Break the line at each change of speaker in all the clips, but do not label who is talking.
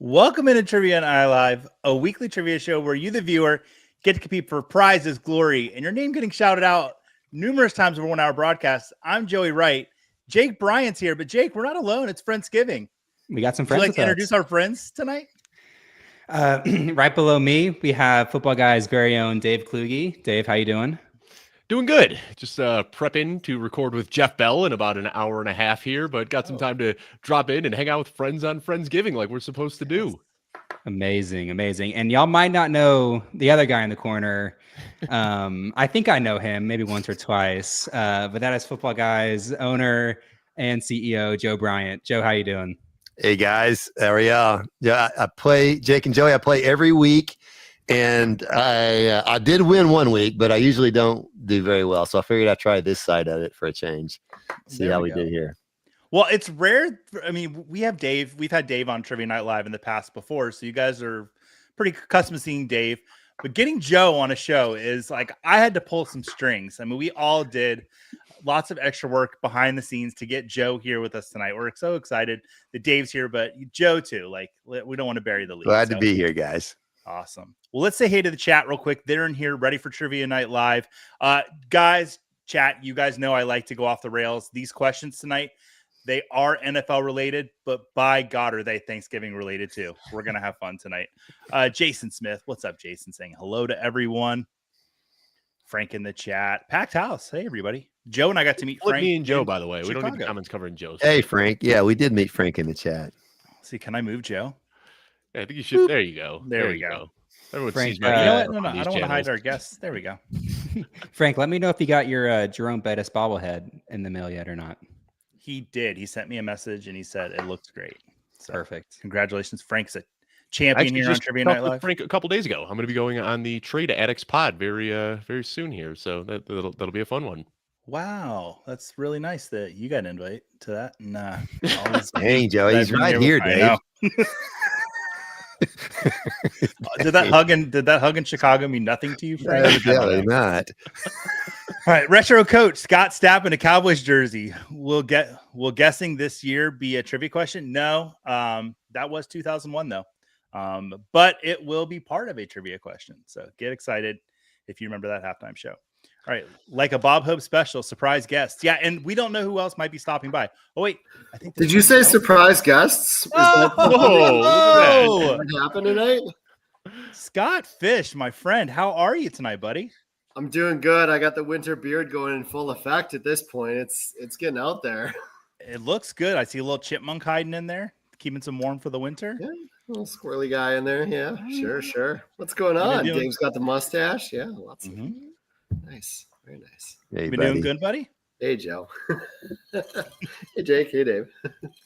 Welcome into Trivia Night Live, a weekly trivia show where you, the viewer, get to compete for prizes, glory, and your name getting shouted out numerous times over 1 hour broadcasts. I'm Joey Wright. Jake Bryant's here, but Jake, we're not alone. It's Friendsgiving.
We got some
Would you
friends.
like to introduce our friends tonight?
Right below me, we have Football Guys' very own Dave Kluge. Dave, how you doing?
Doing good. Just prepping to record with Jeff Bell in about an hour and a half here, but got some time to drop in and hang out with friends on Friendsgiving like we're supposed to do.
Amazing. And y'all might not know the other guy in the corner. I think I know him maybe once or twice, but that is Football Guys' owner and CEO, Joe Bryant. Joe, how you doing?
Hey, guys. How are y'all? Yeah, I play, Jake and Joey, I play every week. And I did win one week, but I usually don't do very well. So I figured I'd try this side of it for a change. See how we do here.
Well, it's rare. I mean, we have Dave. We've had Dave on Trivia Night Live in the past before. So you guys are pretty accustomed to seeing Dave. But getting Joe on a show is like, I had to pull some strings. I mean, we all did lots of extra work behind the scenes to get Joe here with us tonight. We're so excited that Dave's here, but Joe too. Like, we don't want to bury the lead.
Glad to be here, guys.
Awesome. Well, let's say hey to the chat real quick. They're in here ready for Trivia Night Live. Guys, chat, you guys know I like to go off the rails. These questions tonight, they are NFL related, but by God, are they Thanksgiving related too. We're going to have fun tonight. Jason Smith. What's up, Jason? Saying hello to everyone. Frank in the chat. Packed house. Hey, everybody. Joe and I got to meet Frank.
Me and Joe, by the way.
Chicago.
We don't need the comments covering Joe's.
Hey, Frank. Yeah, we did meet Frank in the chat.
See, can I move Joe?
Yeah, I think you should. Boop. There you go.
There we go.
Everyone
Frank,
sees my
you know what? No, I don't want to hide our guests. There we go.
Frank, let me know if you got your Jerome Bettis bobblehead in the mail yet or not.
He did. He sent me a message and he said it looks great. So,
perfect.
Congratulations. Frank's a champion here on Trivia Night Live.
Frank a couple days ago. I'm going to be going on the Trade Addicts pod very soon here. So that'll be a fun one.
Wow, that's really nice that you got an invite to that. Nah,
hey, Joe, he's right here, Dave.
Did that hug in Chicago mean nothing to you, Frank?
Evidently not.
All right, retro coach Scott Stapp in a Cowboys jersey. Will guessing this year be a trivia question? No, that was 2001 though. But it will be part of a trivia question. So get excited if you remember that halftime show. All right, like a Bob Hope special, surprise guests. Yeah, and we don't know who else might be stopping by. Oh wait, I think.
Did you say surprise guests?
What
happened tonight?
Scott Fish, my friend, how are you tonight, buddy?
I'm doing good. I got the winter beard going in full effect at this point. It's getting out there.
It looks good. I see a little chipmunk hiding in there, keeping some warm for the winter.
Yeah, little squirrely guy in there. Yeah, sure. What's going on? Dave's got the mustache. Yeah, lots of. Nice. Very nice.
Hey,
you doing good, buddy?
Hey, Joe. Hey, Jake. Hey, Dave.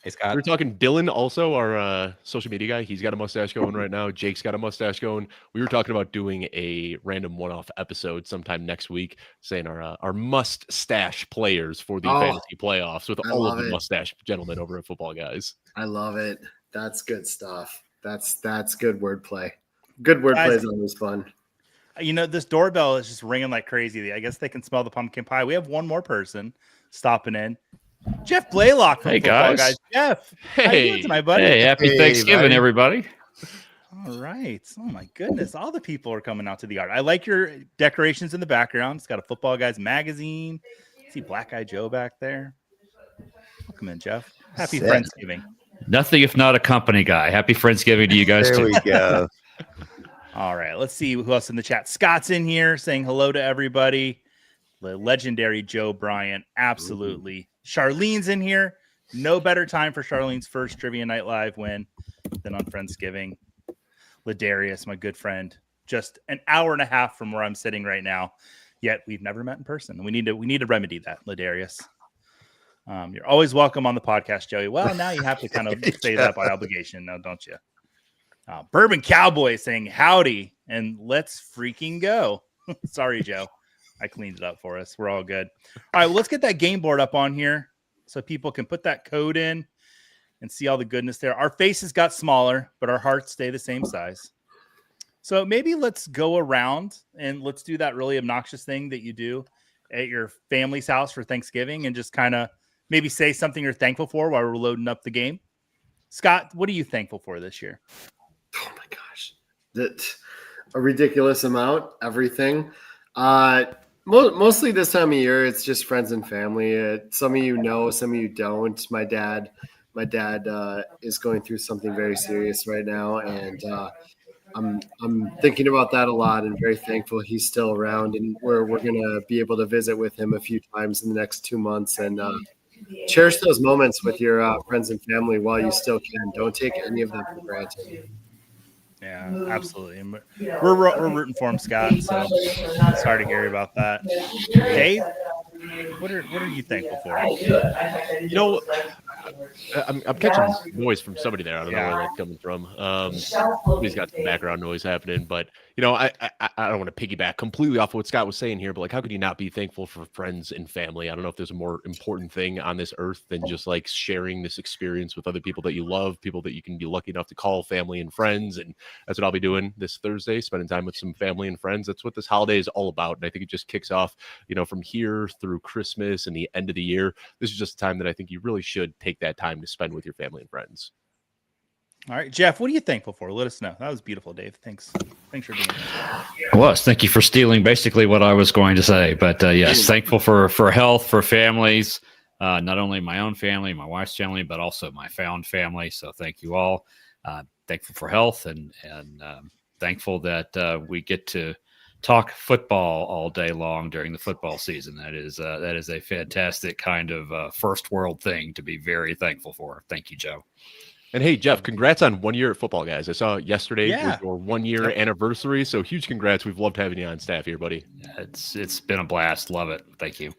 Hey, Scott.
We're talking Dylan, also our social media guy. He's got a mustache going right now. Jake's got a mustache going. We were talking about doing a random one-off episode sometime next week, saying our must-stash players for the fantasy playoffs with all of the mustache gentlemen over at Football Guys.
I love it. That's good stuff. That's good wordplay. Good wordplay is always fun.
You know, this doorbell is just ringing like crazy. I guess they can smell the pumpkin pie. We have one more person stopping in. Jeff Blaylock from Football Guys. Jeff, how you doing tonight, buddy?
Hey, happy Thanksgiving, everybody.
All right. Oh, my goodness. All the people are coming out to the yard. I like your decorations in the background. It's got a Football Guys magazine. See Black Eye Joe back there. Welcome in, Jeff. Happy Friendsgiving.
Nothing if not a company guy. Happy Friendsgiving to you guys,
too. There we go.
All right, let's see who else in the chat. Scott's in here saying hello to everybody. The legendary Joe Bryant, absolutely. Ooh. Charlene's in here. No better time for Charlene's first Trivia Night Live win than on Friendsgiving. Ladarius, my good friend, just an hour and a half from where I'm sitting right now. Yet we've never met in person. We need to remedy that, Ladarius. You're always welcome on the podcast, Joey. Well, now you have to kind of say that by obligation, now, don't you? Bourbon Cowboy saying howdy and let's freaking go. Sorry, Joe. I cleaned it up for us. We're all good. All right, well, let's get that game board up on here so people can put that code in and see all the goodness there. Our faces got smaller, but our hearts stay the same size. So maybe let's go around and let's do that really obnoxious thing that you do at your family's house for Thanksgiving and just kind of maybe say something you're thankful for while we're loading up the game. Scott, what are you thankful for this year?
Oh my gosh, that a ridiculous amount. Everything. Mostly this time of year, it's just friends and family. Some of you know, some of you don't. My dad is going through something very serious right now, and I'm thinking about that a lot, and very thankful he's still around, and we're gonna be able to visit with him a few times in the next 2 months, and cherish those moments with your friends and family while you still can. Don't take any of them for granted.
Yeah, absolutely. And we're rooting for him, Scott. So sorry to hear about that. Dave, what are you thankful for?
You know, I'm catching noise from somebody there. I don't know where that's coming from. Somebody's got some background noise happening, but you know, I don't want to piggyback completely off of what Scott was saying here, but like, how could you not be thankful for friends and family? I don't know if there's a more important thing on this earth than just like sharing this experience with other people that you love, people that you can be lucky enough to call family and friends. And that's what I'll be doing this Thursday, spending time with some family and friends. That's what this holiday is all about. And I think it just kicks off, you know, from here through Christmas and the end of the year. This is just a time that I think you really should take that time to spend with your family and friends.
All right, Jeff, what are you thankful for? Let us know. That was beautiful, Dave. Thanks for being here.
Thank you for stealing basically what I was going to say. But yes, thankful for health, for families, not only my own family, my wife's family, but also my found family. So thank you all. Thankful for health and thankful that we get to talk football all day long during the football season. That is a fantastic kind of first world thing to be very thankful for. Thank you, Joe.
And hey, Jeff, congrats on 1 year at Football Guys. I saw yesterday was your 1 year anniversary. So huge congrats. We've loved having you on staff here, buddy.
It's been a blast. Love it. Thank you.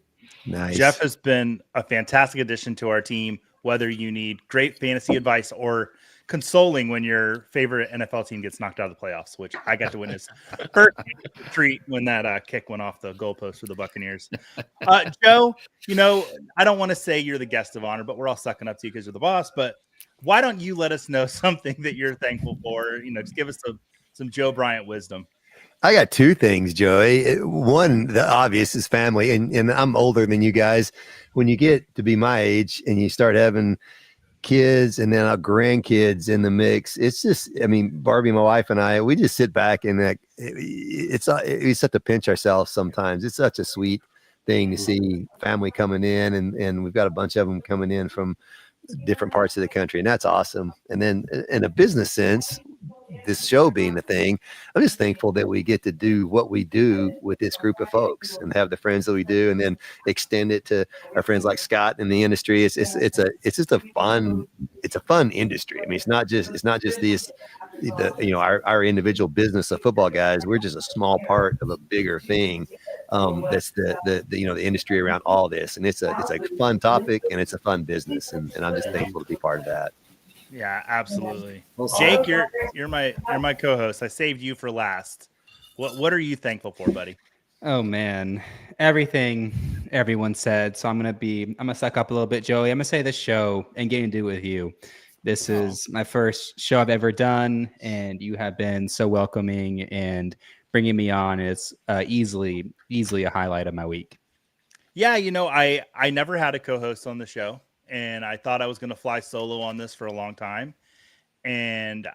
Nice.
Jeff has been a fantastic addition to our team, whether you need great fantasy advice or consoling when your favorite NFL team gets knocked out of the playoffs, which I got to witness first treat when that kick went off the goalpost for the Buccaneers. Joe, you know, I don't want to say you're the guest of honor, but we're all sucking up to you because you're the boss. But why don't you let us know something that you're thankful for? You know, just give us some Joe Bryant wisdom.
I got two things, Joey. One, the obvious is family, and I'm older than you guys. When you get to be my age and you start having kids and then our grandkids in the mix, it's just, I mean, Barbie, my wife, and I, we just sit back and we have to pinch ourselves sometimes. It's such a sweet thing to see family coming in, and we've got a bunch of them coming in from different parts of the country, and that's awesome. And then in a business sense, this show being the thing, I'm just thankful that we get to do what we do with this group of folks and have the friends that we do, and then extend it to our friends like Scott in the industry. It's just a fun industry. I mean, it's not just our individual business of Football Guys. We're just a small part of a bigger thing. That's the industry around all this, and it's a fun topic, and it's a fun business, and I'm just thankful to be part of that.
Yeah, absolutely. Jake, you're my co-host. I saved you for last. What are you thankful for, buddy?
Oh man, everything everyone said. So I'm gonna suck up a little bit, Joey. I'm gonna say this show and getting to do it with you. This is my first show I've ever done, and you have been so welcoming and bringing me on. It's easily a highlight of my week.
Yeah, you know, I never had a co-host on the show, and I thought I was going to fly solo on this for a long time. And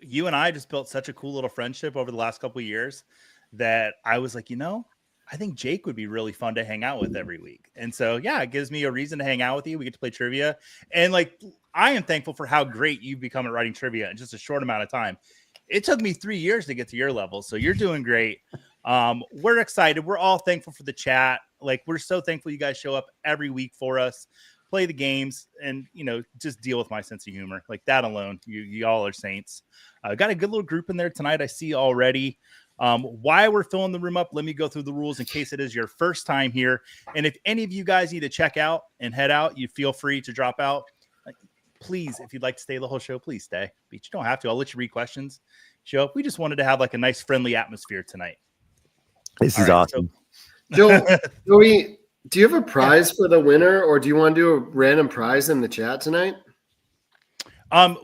you and I just built such a cool little friendship over the last couple of years that I was like, you know, I think Jake would be really fun to hang out with every week. And so, yeah, it gives me a reason to hang out with you. We get to play trivia. And like, I am thankful for how great you've become at writing trivia in just a short amount of time. It took me 3 years to get to your level. So you're doing great. We're excited. We're all thankful for the chat. Like, we're so thankful you guys show up every week for us, play the games, and, you know, just deal with my sense of humor. Like that alone, you all are saints. Got a good little group in there tonight, I see already. Why we're filling the room up, let me go through the rules in case it is your first time here. And if any of you guys need to check out and head out, you feel free to drop out. Please, if you'd like to stay the whole show, please stay. But you don't have to. I'll let you read questions. Show up. We just wanted to have like a nice friendly atmosphere tonight.
This is awesome.
So, Joey, do you have a prize for the winner, or do you want to do a random prize in the chat tonight?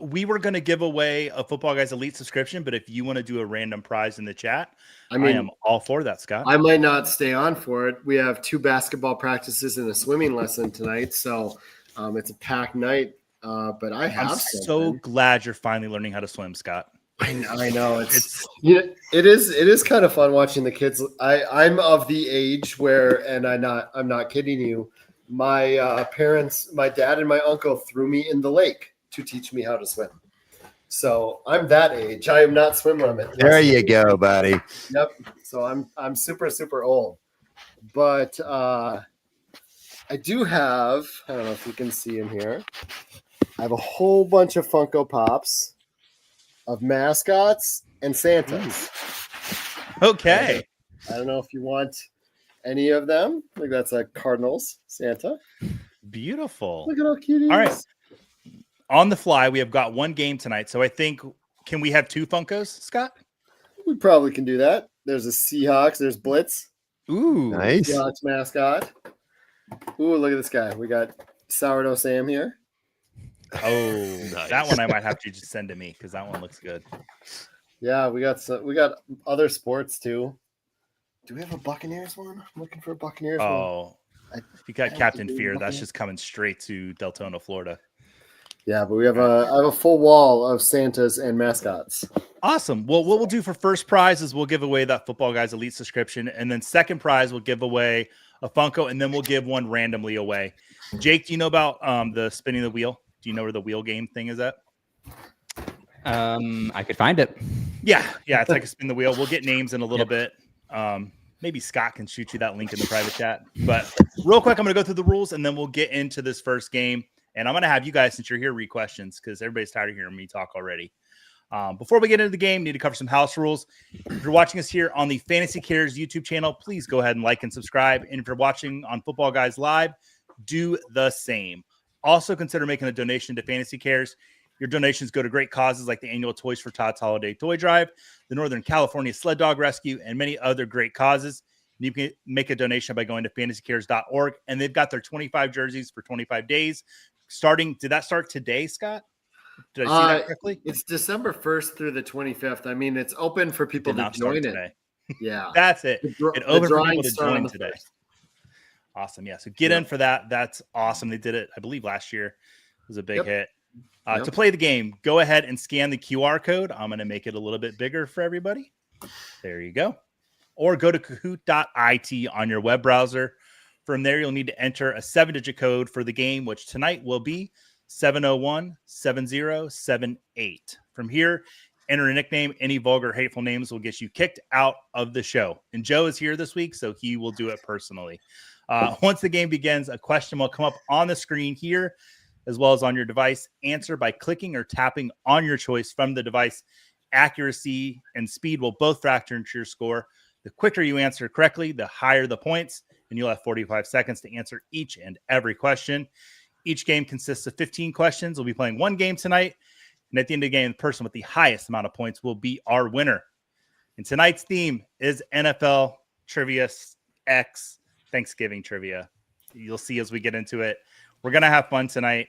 We were going to give away a Football Guys Elite subscription, but if you want to do a random prize in the chat, I am all for that, Scott.
I might not stay on for it. We have 2 basketball practices and a swimming lesson tonight, so it's a packed night but I have.
I'm so glad you're finally learning how to swim, Scott.
I know it's it is kind of fun watching the kids. I'm of the age where, and I'm not kidding you. My parents, my dad and my uncle threw me in the lake to teach me how to swim. So I'm that age. I am not swim limit.
There you go, buddy.
Yep. So I'm super, super old. But I do have, I don't know if you can see in here, I have a whole bunch of Funko Pops of mascots and Santas.
Okay.
I don't know if you want any of them. Like that's a Cardinals Santa.
Beautiful.
Look at how cute he is.
All right. On the fly, we have got one game tonight. So I think, can we have 2 Funkos, Scott?
We probably can do that. There's a Seahawks. There's Blitz.
Ooh.
Nice.
Seahawks mascot. Ooh, look at this guy. We got Sourdough Sam here.
Oh,
Nice.
that one I might have to just send to me because that one looks good.
Yeah, we got other sports too. Do we have a Buccaneers one? I'm looking for a Buccaneers one.
Oh, if you got Captain Fear, that's just coming straight to Deltona, Florida.
Yeah, but I have a full wall of Santas and mascots.
Awesome. Well, what we'll do for first prize is we'll give away that Football Guys Elite subscription, and then second prize we'll give away a Funko, and then we'll give one randomly away. Jake, do you know about the spinning the wheel? Do you know where the wheel game thing is at?
I could find it.
Yeah, it's like a spin the wheel. We'll get names in a little bit. Maybe Scott can shoot you that link in the private chat. But real quick, I'm going to go through the rules, and then we'll get into this first game. And I'm going to have you guys, since you're here, read questions because everybody's tired of hearing me talk already. Before we get into the game, need to cover some house rules. If you're watching us here on the Fantasy Cares YouTube channel, please go ahead and like and subscribe. And if you're watching on Football Guys Live, do the same. Also, consider making a donation to Fantasy Cares. Your donations go to great causes like the annual Toys for Tots Holiday Toy Drive, the Northern California Sled Dog Rescue, and many other great causes. And you can make a donation by going to fantasycares.org. And they've got their 25 jerseys for 25 days. Did that start today, Scott? Did I see that correctly?
It's December 1st through the 25th. I mean, it's open for people to join it.
Today.
Yeah.
That's it. It opened for people to
start
join today. Awesome. Yeah. So get in for that. That's awesome. They did it, I believe, last year. It was a big hit. To play the game, go ahead and scan the QR code. I'm going to make it a little bit bigger for everybody. There you go. Or go to Kahoot.it on your web browser. From there, you'll need to enter a 7-digit code for the game, which tonight will be 7017078. From here, enter a nickname. Any vulgar, hateful names will get you kicked out of the show. And Joe is here this week, so he will do it personally. Once the game begins, a question will come up on the screen here, as well as on your device. Answer by clicking or tapping on your choice from the device. Accuracy and speed will both factor into your score. The quicker you answer correctly, the higher the points, and you'll have 45 seconds to answer each and every question. Each game consists of 15 questions. We'll be playing one game tonight, and at the end of the game, the person with the highest amount of points will be our winner. And tonight's theme is NFL Trivia X Thanksgiving Trivia. You'll see as we get into it. We're going to have fun tonight.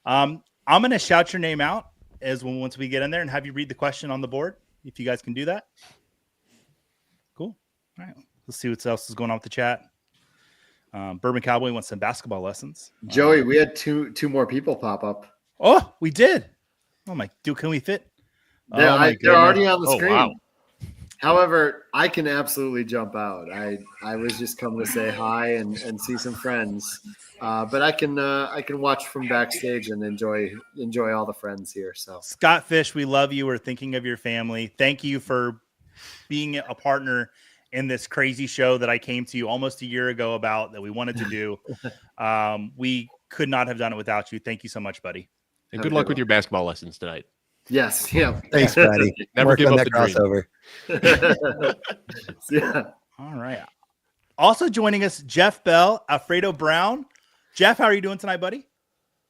I'm going to shout your name out once we get in there and have you read the question on the board, if you guys can do that. Cool. All right. Let's see what else is going on with the chat. Bourbon Cowboy wants some basketball lessons.
Joey, we had two more people pop up.
Oh, we did. Oh my, can we fit?
They're already on the screen.
Wow.
However, I can absolutely jump out. I was just coming to say hi and see some friends. But I can watch from backstage and enjoy all the friends here. So
Scott Fish, we love you. We're thinking of your family. Thank you for being a partner in this crazy show that I came to you almost a year ago about that we wanted to do. We could not have done it without you. Thank you so much, buddy.
And good luck with your basketball lessons tonight.
Yes. Yeah.
Thanks, buddy.
Never
Work
give
on
up
that
the
crossover.
Yeah.
All right. Also joining us, Jeff Bell, Alfredo Brown. Jeff, how are you doing tonight, buddy?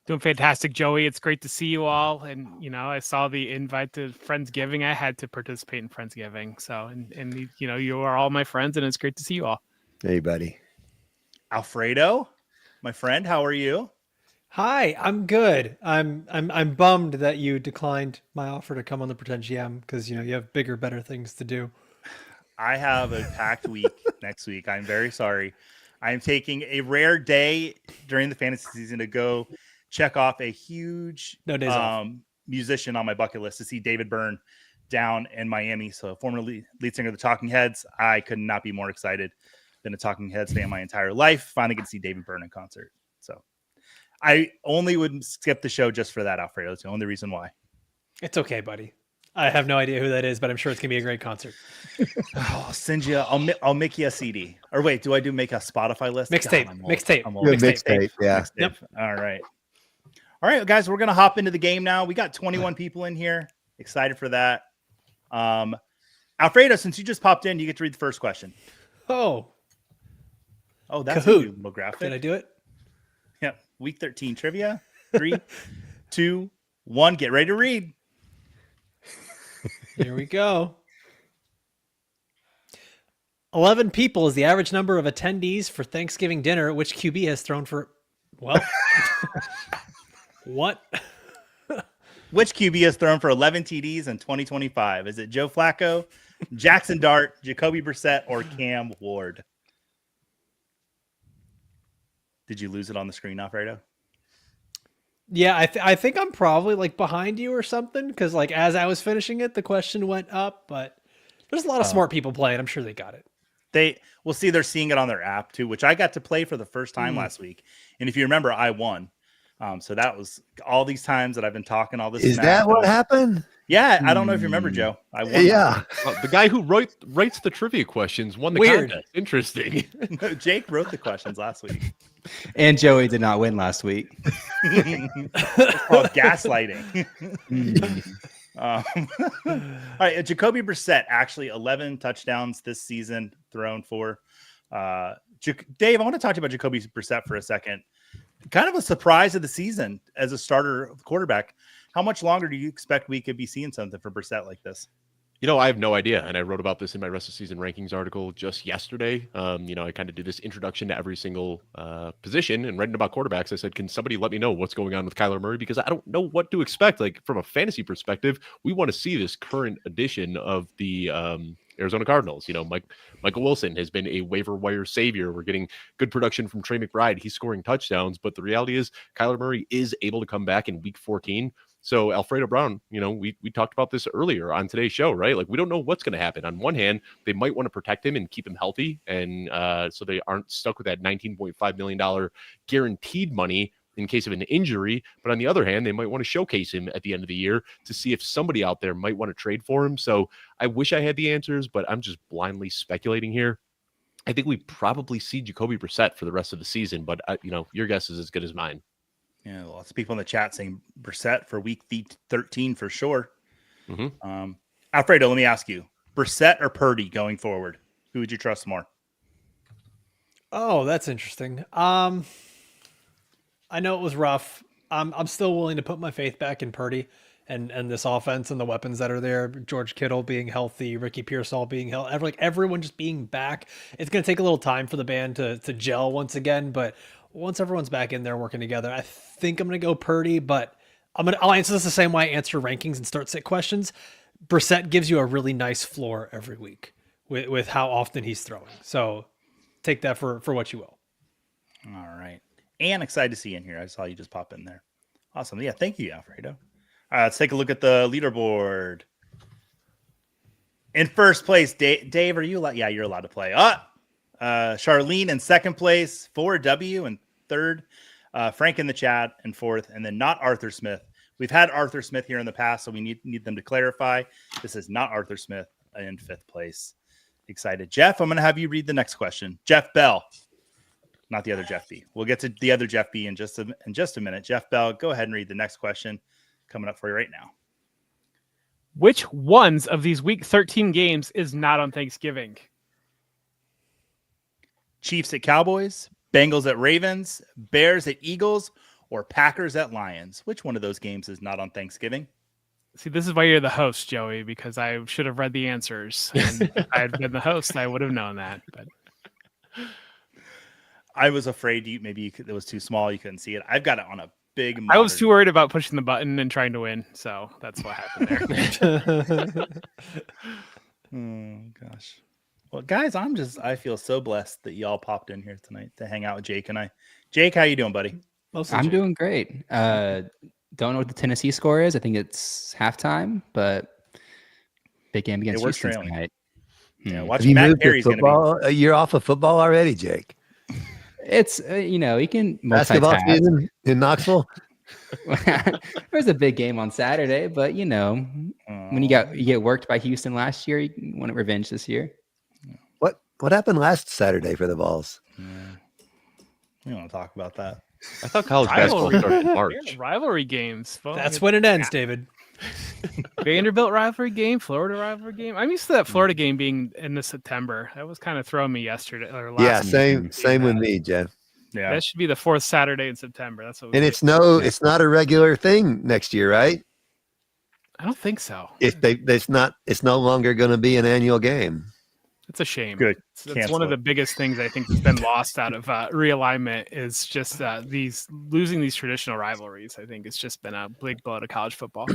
Doing fantastic, Joey. It's great to see you all. And, I saw the invite to Friendsgiving. I had to participate in Friendsgiving. So, and you are all my friends, and it's great to see you all.
Hey, buddy.
Alfredo, my friend, how are you?
Hi, I'm good. I'm bummed that you declined my offer to come on the Pretend GM because you have bigger, better things to do.
I have a packed week next week. I'm very sorry. I'm taking a rare day during the fantasy season to go check off a huge
No days off.
musician on my bucket list to see David Byrne down in Miami. So former lead singer of the Talking Heads. I could not be more excited. Been a Talking Heads fan my entire life. Finally get to see David Byrne in concert. So I only would skip the show just for that, Alfredo. That's the only reason why.
It's okay, buddy. I have no idea who that is, but I'm sure it's gonna be a great concert.
I'll send you. I'll make you a CD. Or wait, do I make a Spotify list?
Mixtape.
God, I'm old.
Mixtape.
I'm old.
Good mixtape. Yeah.
Mixtape.
Yep.
All right, guys. We're gonna hop into the game now. We got 21 people in here. Excited for that. Alfredo, since you just popped in, you get to read the first question.
Oh,
That's
Kahoot.
a new graphic.
did I do it?
Yep. Week 13 trivia. 3, 2, 1. Get ready to read.
Here we go. 11 people is the average number of attendees for Thanksgiving dinner, which QB has thrown for, well, what?
Which QB has thrown for 11 TDs in 2025? Is it Joe Flacco, Jackson Dart, Jacoby Brissett, or Cam Ward? Did you lose it on the screen, Alfredo?
Yeah, I think I'm probably like behind you or something, because like as I was finishing it, the question went up, but there's a lot of smart people playing. I'm sure they got it.
We'll see. They're seeing it on their app too, which I got to play for the first time last week. And if you remember, I won. So that was all these times that I've been talking all this.
Is that what happened?
Yeah, I don't know if you remember, Joe. I won.
Yeah.
The guy who writes the trivia questions won the
Weird.
contest. Interesting.
Jake wrote the questions last week.
And Joey did not win last week.
It's called gaslighting. All right, Jacoby Brissett, actually 11 touchdowns this season thrown for. Dave, I want to talk to you about Jacoby Brissett for a second. Kind of a surprise of the season as a starter quarterback. How much longer do you expect we could be seeing something for Brissett like this?
I have no idea. And I wrote about this in my rest of season rankings article just yesterday. I kind of do this introduction to every single position, and writing about quarterbacks, I said, can somebody let me know what's going on with Kyler Murray? Because I don't know what to expect. Like from a fantasy perspective, we want to see this current edition of the Arizona Cardinals. Michael Wilson has been a waiver wire savior. We're getting good production from Trey McBride. He's scoring touchdowns, but the reality is Kyler Murray is able to come back in week 14. So Alfredo Brown, we talked about this earlier on today's show, right? Like we don't know what's going to happen. On one hand, they might want to protect him and keep him healthy, and so they aren't stuck with that $19.5 million guaranteed money in case of an injury. But on the other hand, they might want to showcase him at the end of the year to see if somebody out there might want to trade for him. So I wish I had the answers, but I'm just blindly speculating here. I think we probably see Jacoby Brissett for the rest of the season, but your guess is as good as mine.
Yeah, lots of people in the chat saying Brissett for week 13 for sure.
Mm-hmm.
Alfredo, let me ask you, Brissett or Purdy going forward? Who would you trust more?
Oh, that's interesting. I know it was rough. I'm still willing to put my faith back in Purdy and this offense and the weapons that are there. George Kittle being healthy, Ricky Pearsall being healthy, like everyone just being back. It's going to take a little time for the band to gel once again, but once everyone's back in there working together, I think I'm going to go Purdy, but I'll answer this the same way I answer rankings and start sit questions. Brissett gives you a really nice floor every week with how often he's throwing. So take that for what you will.
All right. And excited to see you in here. I saw you just pop in there. Awesome. Yeah. Thank you, Alfredo. Let's take a look at the leaderboard. In first place, Dave, are you allowed? Yeah, you're allowed to play. Charlene in second place, 4W in third, Frank in the chat in fourth, and then not Arthur Smith. We've had Arthur Smith here in the past, so we need them to clarify. This is not Arthur Smith in fifth place. Excited. Jeff, I'm going to have you read the next question. Jeff Bell, not the other Jeff B. We'll get to the other Jeff B in just a minute. Jeff Bell, go ahead and read the next question coming up for you right now.
Which ones of these week 13 games is not on Thanksgiving?
Chiefs at Cowboys, Bengals at Ravens, Bears at Eagles, or Packers at Lions? Which one of those games is not on Thanksgiving?
See, this is why you're the host, Joey, because I should have read the answers. And if I had been the host, I would have known that. But
I was afraid it was too small. You couldn't see it. I've got it on a big monitor.
I was too worried about pushing the button and trying to win. So that's what happened there.
Oh, gosh. Well, guys, I feel so blessed that y'all popped in here tonight to hang out with Jake and I. Jake, how you doing, buddy?
Mostly
I'm
Jake.
doing great. Don't know what the Tennessee score is. I think it's halftime, but big game against
were
Houston
trailing.
tonight.
Yeah,
Hmm.
watch
Have you
Matt
moved to
Perry's going to be.
football? You're off of football already, Jake.
It's you can
Basketball
multitask.
season in Knoxville.
There's a big game on Saturday, but when you get worked by Houston last year, you want revenge this year.
What happened last Saturday for the Vols?
We don't want to talk about that.
I thought college basketball started in March.
Yeah, rivalry games. Well,
That's when it ends, David.
Vanderbilt rivalry game, Florida rivalry game. I'm used to that Florida game being in the September. That was kind of throwing me yesterday or last.
Yeah,
week.
same with me, Jeff.
Yeah.
That should be the fourth Saturday in September. That's what. We
And
did.
it's not a regular thing next year, right?
I don't think so.
It's no longer going to be an annual game.
It's a shame.
Good.
It's one
Cancel
of the
it.
biggest things I think that's been lost out of realignment is just losing these traditional rivalries. I think it's just been a big blow to college football.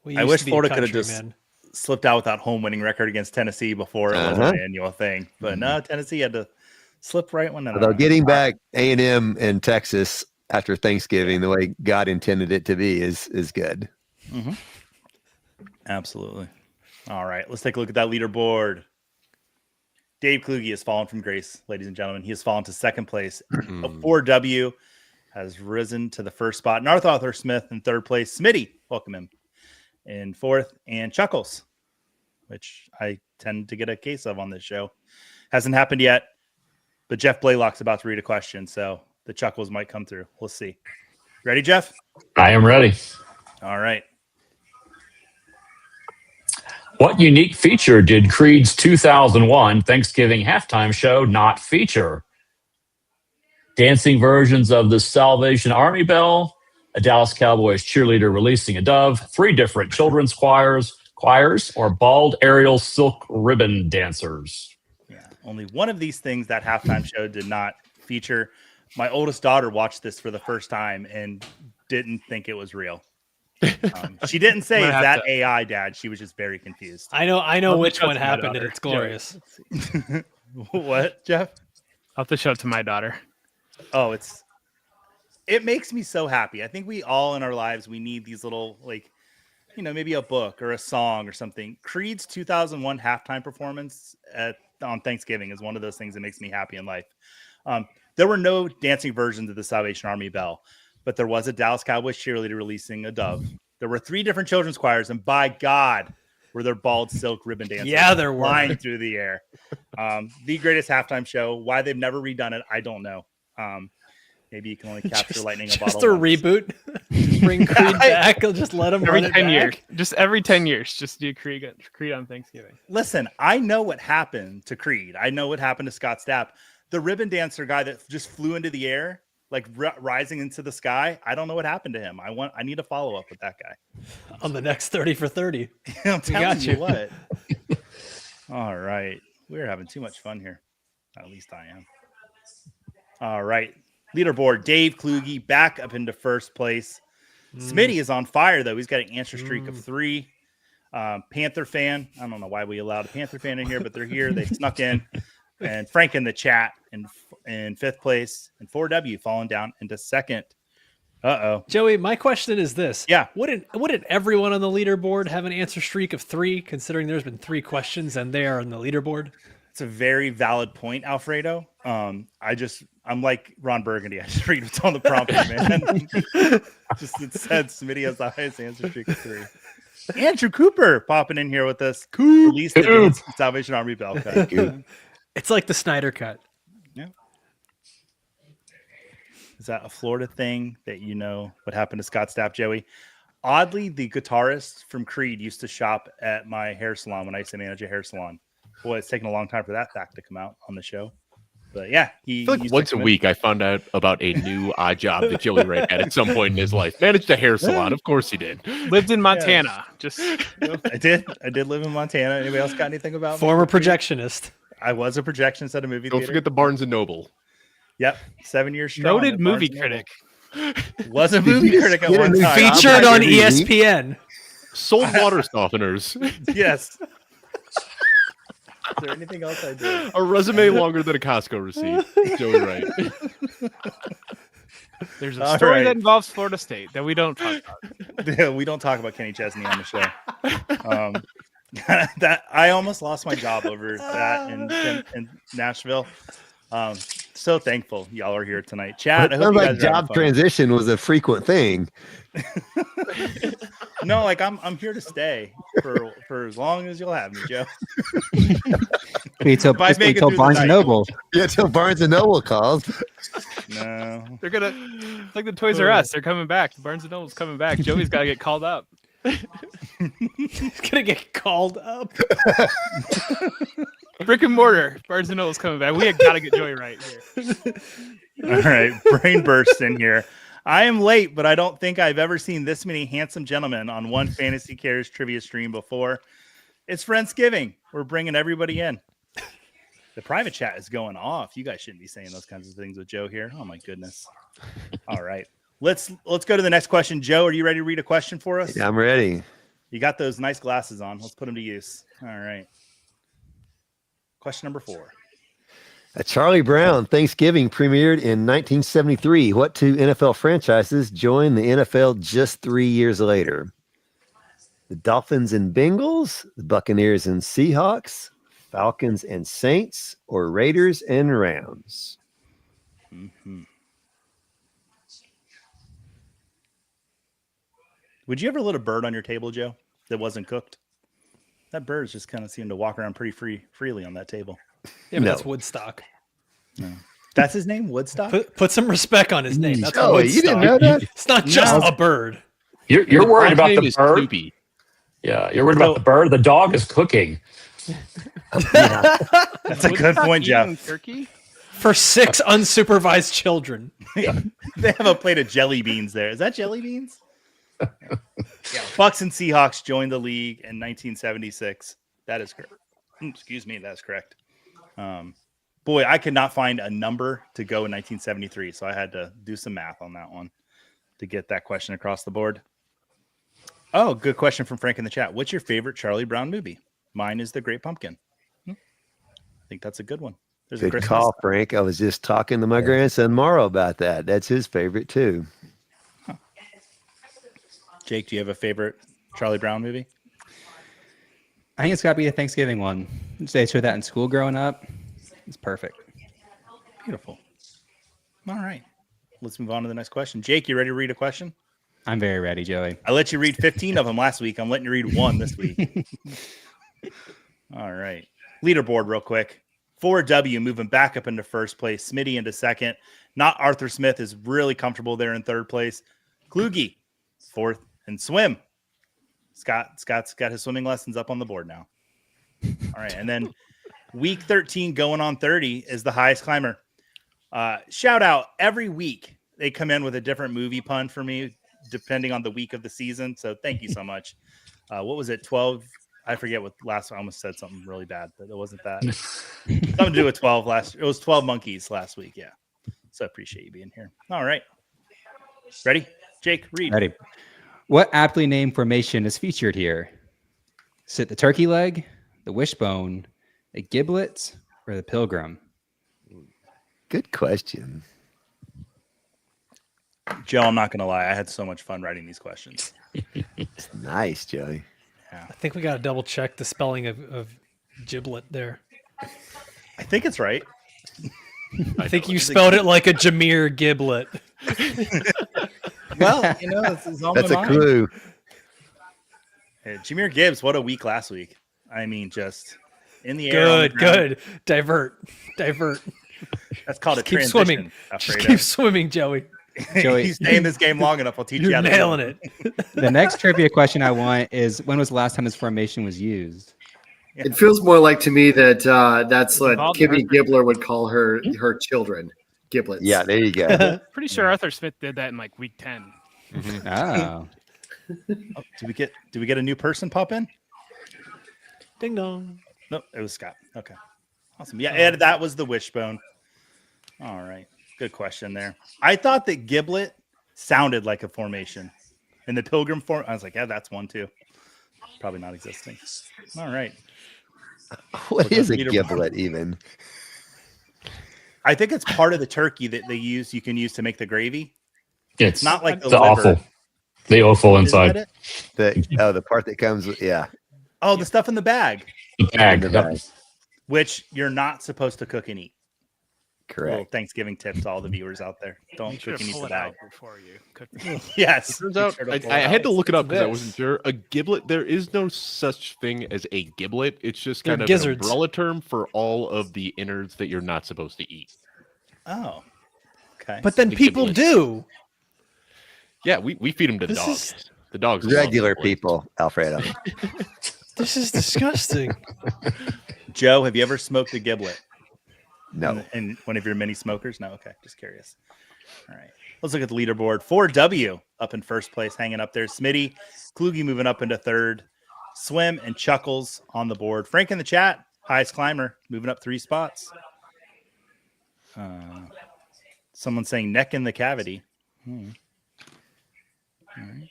We
I
used
wish
to be a
Florida could have
country,
just
man.
slipped out with that home winning record against Tennessee before it was an annual thing. But no, Tennessee had to slip right when.
Although getting back A&M and Texas after Thanksgiving the way God intended it to be is good.
Mm-hmm. Absolutely. All right, let's take a look at that leaderboard. Dave Kluge has fallen from grace, ladies and gentlemen. He has fallen to second place. 4W has risen to the first spot. Narth Arthur Smith in third place. Smitty, welcome him, in fourth. And Chuckles, which I tend to get a case of on this show. Hasn't happened yet, but Jeff Blaylock's about to read a question, so the Chuckles might come through. We'll see. Ready, Jeff?
I am ready.
All right.
What unique feature did Creed's 2001 Thanksgiving halftime show not feature? Dancing versions of the Salvation Army bell, a Dallas Cowboys cheerleader releasing a dove, 3 different children's choirs, or bald aerial silk ribbon dancers.
Yeah, only one of these things that halftime show did not feature. My oldest daughter watched this for the first time and didn't think it was real. She didn't say, "Is that AI, Dad?" She was just very confused.
I know which one happened, and it's glorious.
What, Jeff?
I'll have to show it to my daughter.
Oh, it makes me so happy. I think we all in our lives, we need these little, maybe a book or a song or something. Creed's 2001 halftime performance on Thanksgiving is one of those things that makes me happy in life. There were no dancing versions of the Salvation Army bell, but there was a Dallas Cowboys cheerleader releasing a dove. There were 3 different children's choirs, and by God, were there bald silk ribbon dancers
there were.
flying through the air. The greatest halftime show. Why they've never redone it, I don't know. Maybe you can only capture lightning in a bottle.
Just a
once.
reboot. Bring Creed back. I'll just let him
Every
run it
10
back.
years. Just every 10 years. Just do Creed on Thanksgiving.
Listen, I know what happened to Creed. I know what happened to Scott Stapp. The ribbon dancer guy that just flew into the air, rising into the sky. I don't know what happened to him. I need a follow up with that guy.
On the next 30 for 30.
I'm telling
got
you
you.
what. All right. We're having too much fun here. At least I am. All right. Leaderboard, Dave Kluge back up into first place. Smitty is on fire, though. He's got an answer streak of 3. Panther fan. I don't know why we allowed a Panther fan in here, but they're here. They snuck in. And Frank in the chat in fifth place. And 4W falling down into second. Uh-oh.
Joey, my question is this.
Yeah.
Wouldn't everyone on the leaderboard have an answer streak of 3, considering there's been 3 questions and they are on the leaderboard?
It's a very valid point, Alfredo. I'm like Ron Burgundy. I just read what's on the prompter, man. It said Smitty has the highest answer streak of 3. Andrew Cooper popping in here with us. Released the Salvation Army bell cut.
It's like the Snyder cut.
Yeah. Is that a Florida thing that what happened to Scott Stapp, Joey? Oddly, the guitarist from Creed used to shop at my hair salon when I used to manage a hair salon. Boy, it's taken a long time for that fact to come out on the show. But yeah,
I feel like once a week I found out about a new odd job that Joey Ray had at some point in his life. Managed a hair salon. Of course he did.
Lived in Montana. Just
I did live in Montana. Anybody else got anything about
Former
me?
projectionist.
I was a projectionist at a movie
Don't
theater.
forget the Barnes and Noble.
Yep, 7 years strong.
noted
at
movie
Barnes & Noble.
critic.
Was a movie critic at
get a
one
new
time.
job?
Featured
like
on
every week.
ESPN.
Sold water softeners.
Yes. Is there anything else I did?
A resume longer than a Costco receipt. Joey Wright.
There's a
All
story
right.
that involves Florida State that we don't talk about.
Yeah, we don't talk about Kenny Chesney on the show. That I almost lost my job over that in Nashville. So thankful y'all are here tonight. Chat. I
It
hope
sounds
you
like
guys are having
job
fun.
transition was a frequent thing.
No, like I'm here to stay for as long as you'll have me, Joe.
Wait till,
If I make it
till
through the
Barnes and
night.
Noble.
Yeah, till Barnes and Noble calls.
No.
They're gonna like the Toys R Us. They're coming back. Barnes and Noble's coming back. Joey's got to get called up.
He's gonna get called up.
Brick and mortar. Barnes and Noble's coming back. We got to get Joey right here.
All right, brain burst in here. I am late, but I don't think I've ever seen this many handsome gentlemen on one Fantasy Cares trivia stream before. It's Friendsgiving. We're bringing everybody in. The private chat is going off. You guys shouldn't be saying those kinds of things with Joe here. Oh my goodness. All right, let's go to the next question. Joe, are you ready to read a question for us?
Yeah, I'm ready.
You got those nice glasses on. Let's put them to use. All right. Question number 4.
Charlie Brown Thanksgiving premiered in 1973. What 2 NFL franchises joined the NFL just 3 years later? The Dolphins and Bengals, the Buccaneers and Seahawks, Falcons and Saints, or Raiders and Rams?
Mm-hmm. Would you ever let a bird on your table, Joe, that wasn't cooked? That bird just kind of seemed to walk around pretty freely on that table.
Yeah, but
No.
that's Woodstock.
No. That's his name, Woodstock?
Put some respect on his name. That's
Joey,
Woodstock.
you didn't know that?
It's not just a bird.
You're worried about
name
the
is
bird.
Snoopy.
Yeah, you're worried about the bird. The dog is cooking.
That's a good point, Jeff.
Eating turkey?
For 6 unsupervised children.
They have a plate of jelly beans there. Is that jelly beans? Yeah. Bucks and Seahawks joined the league in 1976. That is correct. Excuse me, that's correct. Boy, I could not find a number to go in 1973, so I had to do some math on that one to get that question across the board. Oh, good question from Frank in the chat. What's your favorite Charlie Brown movie? Mine is The Great Pumpkin. I think that's a good one. There's a
Good
Christmas.
call, Frank. I was just talking to my grandson Morrow about that. That's his favorite too.
Jake, do you have a favorite Charlie Brown movie?
I think it's got to be a Thanksgiving one. They showed that in school growing up. It's perfect.
Beautiful. All right. Let's move on to the next question. Jake, you ready to read a question?
I'm very ready, Joey.
I let you read 15 of them last week. I'm letting you read 1 this week. All right. Leaderboard real quick. 4W moving back up into first place. Smitty into second. Not Arthur Smith is really comfortable there in third place. Kluge, 4th. And swim. Scott's got his swimming lessons up on the board now. All right. And then week 13 going on 30 is the highest climber. Shout out every week. They come in with a different movie pun for me, depending on the week of the season. So thank you so much. What was it? 12. I forget what last. I almost said something really bad, but it wasn't that. Something to do with 12 last. It was 12 monkeys last week. Yeah. So I appreciate you being here. All right. Ready? Jake, read.
Ready. What aptly named formation is featured here? Is it the turkey leg, the wishbone, a giblet, or the pilgrim?
Good question.
Joe, I'm not going to lie. I had so much fun writing these questions.
It's nice, Joey.
I think we got to double check the spelling of giblet there.
I think it's right.
I think you spelled it like a Jameer Giblet.
Well, you know, it's on
That's
my
a
mind.
clue.
Hey, Jameer Gibbs, what a week last week. I mean, just in the air. on the
Good,
ground.
good. Divert.
That's called
Just
a
keep
transition.
swimming. Just
Alfredo.
keep swimming, Joey.
Joey.
You stay in this game long enough, I'll teach you
You're
how to
nailing
swim.
it.
The next trivia question I want is when was the last time this formation was used?
It feels more like to me that that's what
Involved
Kimmy
Arthur.
Gibbler would call her children, giblets.
Yeah, there you go.
Pretty sure Arthur Smith did that in like week 10.
Oh,
Oh, did we get a new person pop in?
Ding dong.
Nope, it was Scott. Okay. Awesome. Yeah, Ed, that was the wishbone. All right. Good question there. I thought that giblet sounded like a formation. In the pilgrim form, I was like, yeah, that's one too. Probably not existing. All right.
What is a
Leaderboard.
giblet even?
I think it's part of the turkey that you can use to make the gravy.
It's
Not like the
the
liver.
awful, the awful
Isn't that
inside.
it?
The part that comes with, yeah.
Oh, the stuff in the bag,
The bag.
The
Yep.
bag.
which you're not supposed to cook and eat. Little
Correct.
Thanksgiving tip to all the viewers out there. Don't
Make sure
cook
to
and eat
pull
the
it
bag.
out before you cook.
Yes.
Turns
Make
out,
sure to
I
pull it
had to
out.
look it up
It's
because I
this.
wasn't sure. A giblet, there is no such thing as a giblet. It's just
They're
kind of
gizzards.
an umbrella term for all of the innards that you're not supposed to eat.
Oh, okay.
But then
The
people
giblets.
do.
Yeah, we feed them to the
This
dogs.
is-
The dogs love
Regular
giblets.
people, Alfredo.
This is disgusting.
Joe, have you ever smoked a giblet?
No.
In one of your mini smokers? No. Okay. Just curious. All right. Let's look at the leaderboard. 4W up in first place, hanging up there. Smitty, Kluge moving up into third. Swim and Chuckles on the board. Frank in the chat, highest climber, moving up 3 spots. Someone saying neck in the cavity. All right.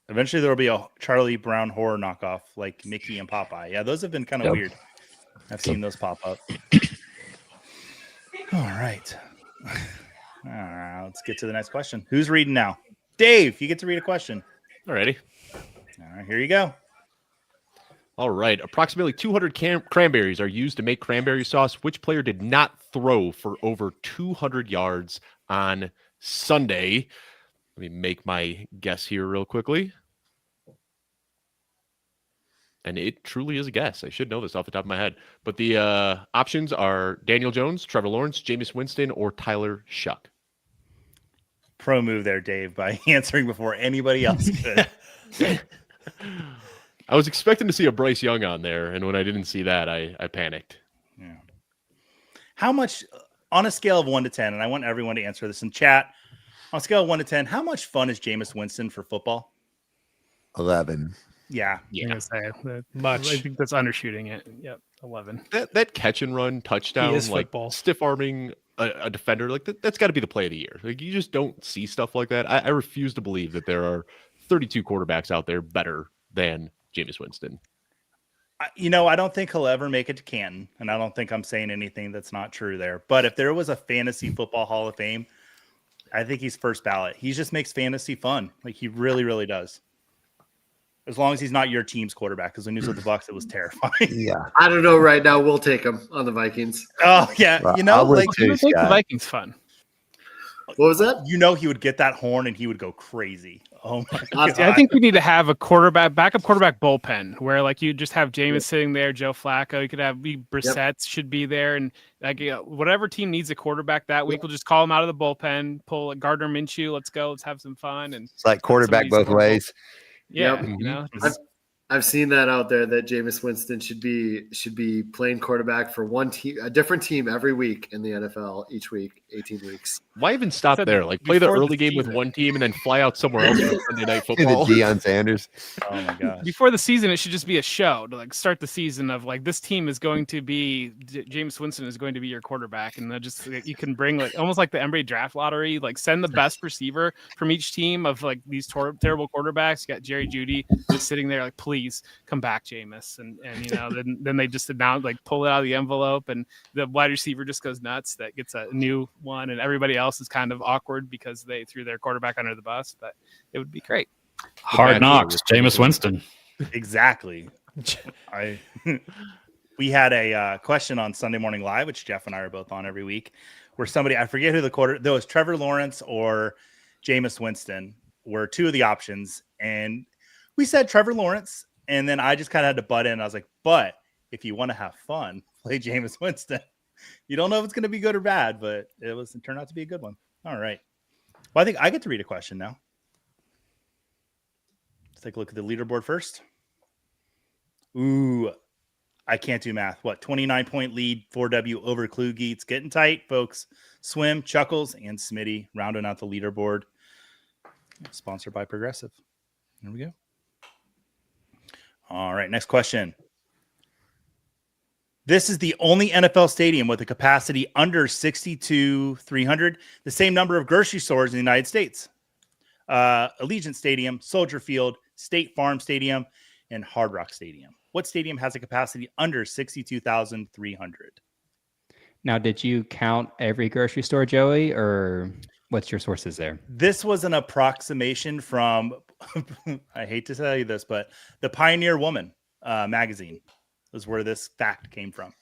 Eventually there will be a Charlie Brown horror knockoff like Mickey and Popeye. Yeah, those have been kind of
Yep.
weird. I've seen those pop up. All right. Let's get to the next question. Who's reading now? Dave, you get to read a question.
Alrighty.
All right, here you go.
All right. Approximately 200 cranberries are used to make cranberry sauce. Which player did not throw for over 200 yards on Sunday? Let me make my guess here real quickly. And it truly is a guess. I should know this off the top of my head. But the options are Daniel Jones, Trevor Lawrence, Jameis Winston, or Tyler Shuck.
Pro move there, Dave, by answering before anybody else could.
I was expecting to see a Bryce Young on there, and when I didn't see that, I panicked.
Yeah. How much, on a scale of 1 to 10, and I want everyone to answer this in chat, on a scale of 1 to 10, how much fun is Jameis Winston for football?
11.
Yeah.
I'm gonna say that.
Much.
I think that's undershooting it. Yep, 11.
That catch and run touchdown,
is
like
football.
stiff arming a defender, like that's got to be the play of the year. Like you just don't see stuff like that. I refuse to believe that there are 32 quarterbacks out there better than Jameis Winston.
I don't think he'll ever make it to Canton, and I don't think I'm saying anything that's not true there. But if there was a fantasy football Hall of Fame, I think he's first ballot. He just makes fantasy fun. Like he really, really does. As long as he's not your team's quarterback, because when he was with the Bucs, it was terrifying.
Yeah.
I don't know right now. We'll take him on the Vikings.
Oh yeah,
Well, I would
like
too,
I think the
Scott.
Vikings fun.
What was that?
he would get that horn and he would go crazy. Oh my god!
I think we need to have a backup quarterback bullpen where like you just have Jameis sitting there, Joe Flacco. You could have Brissett should be there, and like whatever team needs a quarterback that week, we'll just call him out of the bullpen, pull like Gardner Minshew. Let's go. Let's have some fun. And
It's like quarterback
Somebody's
both ways.
yeah,
Yep.
you know,
I've seen that out there that Jameis Winston should be playing quarterback for one team, a different team every week in the NFL each week, 18 weeks.
Why even stop
Said
there? Like play the
before the
early game with
season.
one team and then fly out somewhere else for Sunday night
The
football.
Deion Sanders.
Oh my gosh!
before the season, it should just be a show to like start the season of like this team is going to be James Winston is going to be your quarterback, and then just like, you can bring like almost like the NBA draft lottery, like send the best receiver from each team of like these terrible quarterbacks. You got Jerry Jeudy just sitting there like, please come back, Jameis, and then they just announce like pull it out of the envelope, and the wide receiver just goes nuts that gets a new one, and everybody else is kind of awkward because they threw their quarterback under the bus. But it would be great.
Hard knocks. Jameis Winston.
Exactly. We had a question on Sunday Morning Live, which Jeff and I are both on every week, where somebody, I forget who there was Trevor Lawrence or Jameis Winston were two of the options, and we said Trevor Lawrence, and then I just kind of had to butt in. I was like, but if you want to have fun, play Jameis Winston. You don't know if it's going to be good or bad, but it turned out to be a good one. All right. Well, I think I get to read a question now. Let's take a look at the leaderboard first. Ooh, I can't do math. What, 29-point lead, 4W over Kluge. It's getting tight, folks. Swim, Chuckles, and Smitty rounding out the leaderboard. Sponsored by Progressive. There we go. All right, next question. This is the only NFL stadium with a capacity under 62,300, the same number of grocery stores in the United States. Allegiant Stadium, Soldier Field, State Farm Stadium, and Hard Rock Stadium. What stadium has a capacity under 62,300?
Now, did you count every grocery store, Joey, or what's your sources there?
This was an approximation from, I hate to tell you this, but the Pioneer Woman magazine is where this fact came from.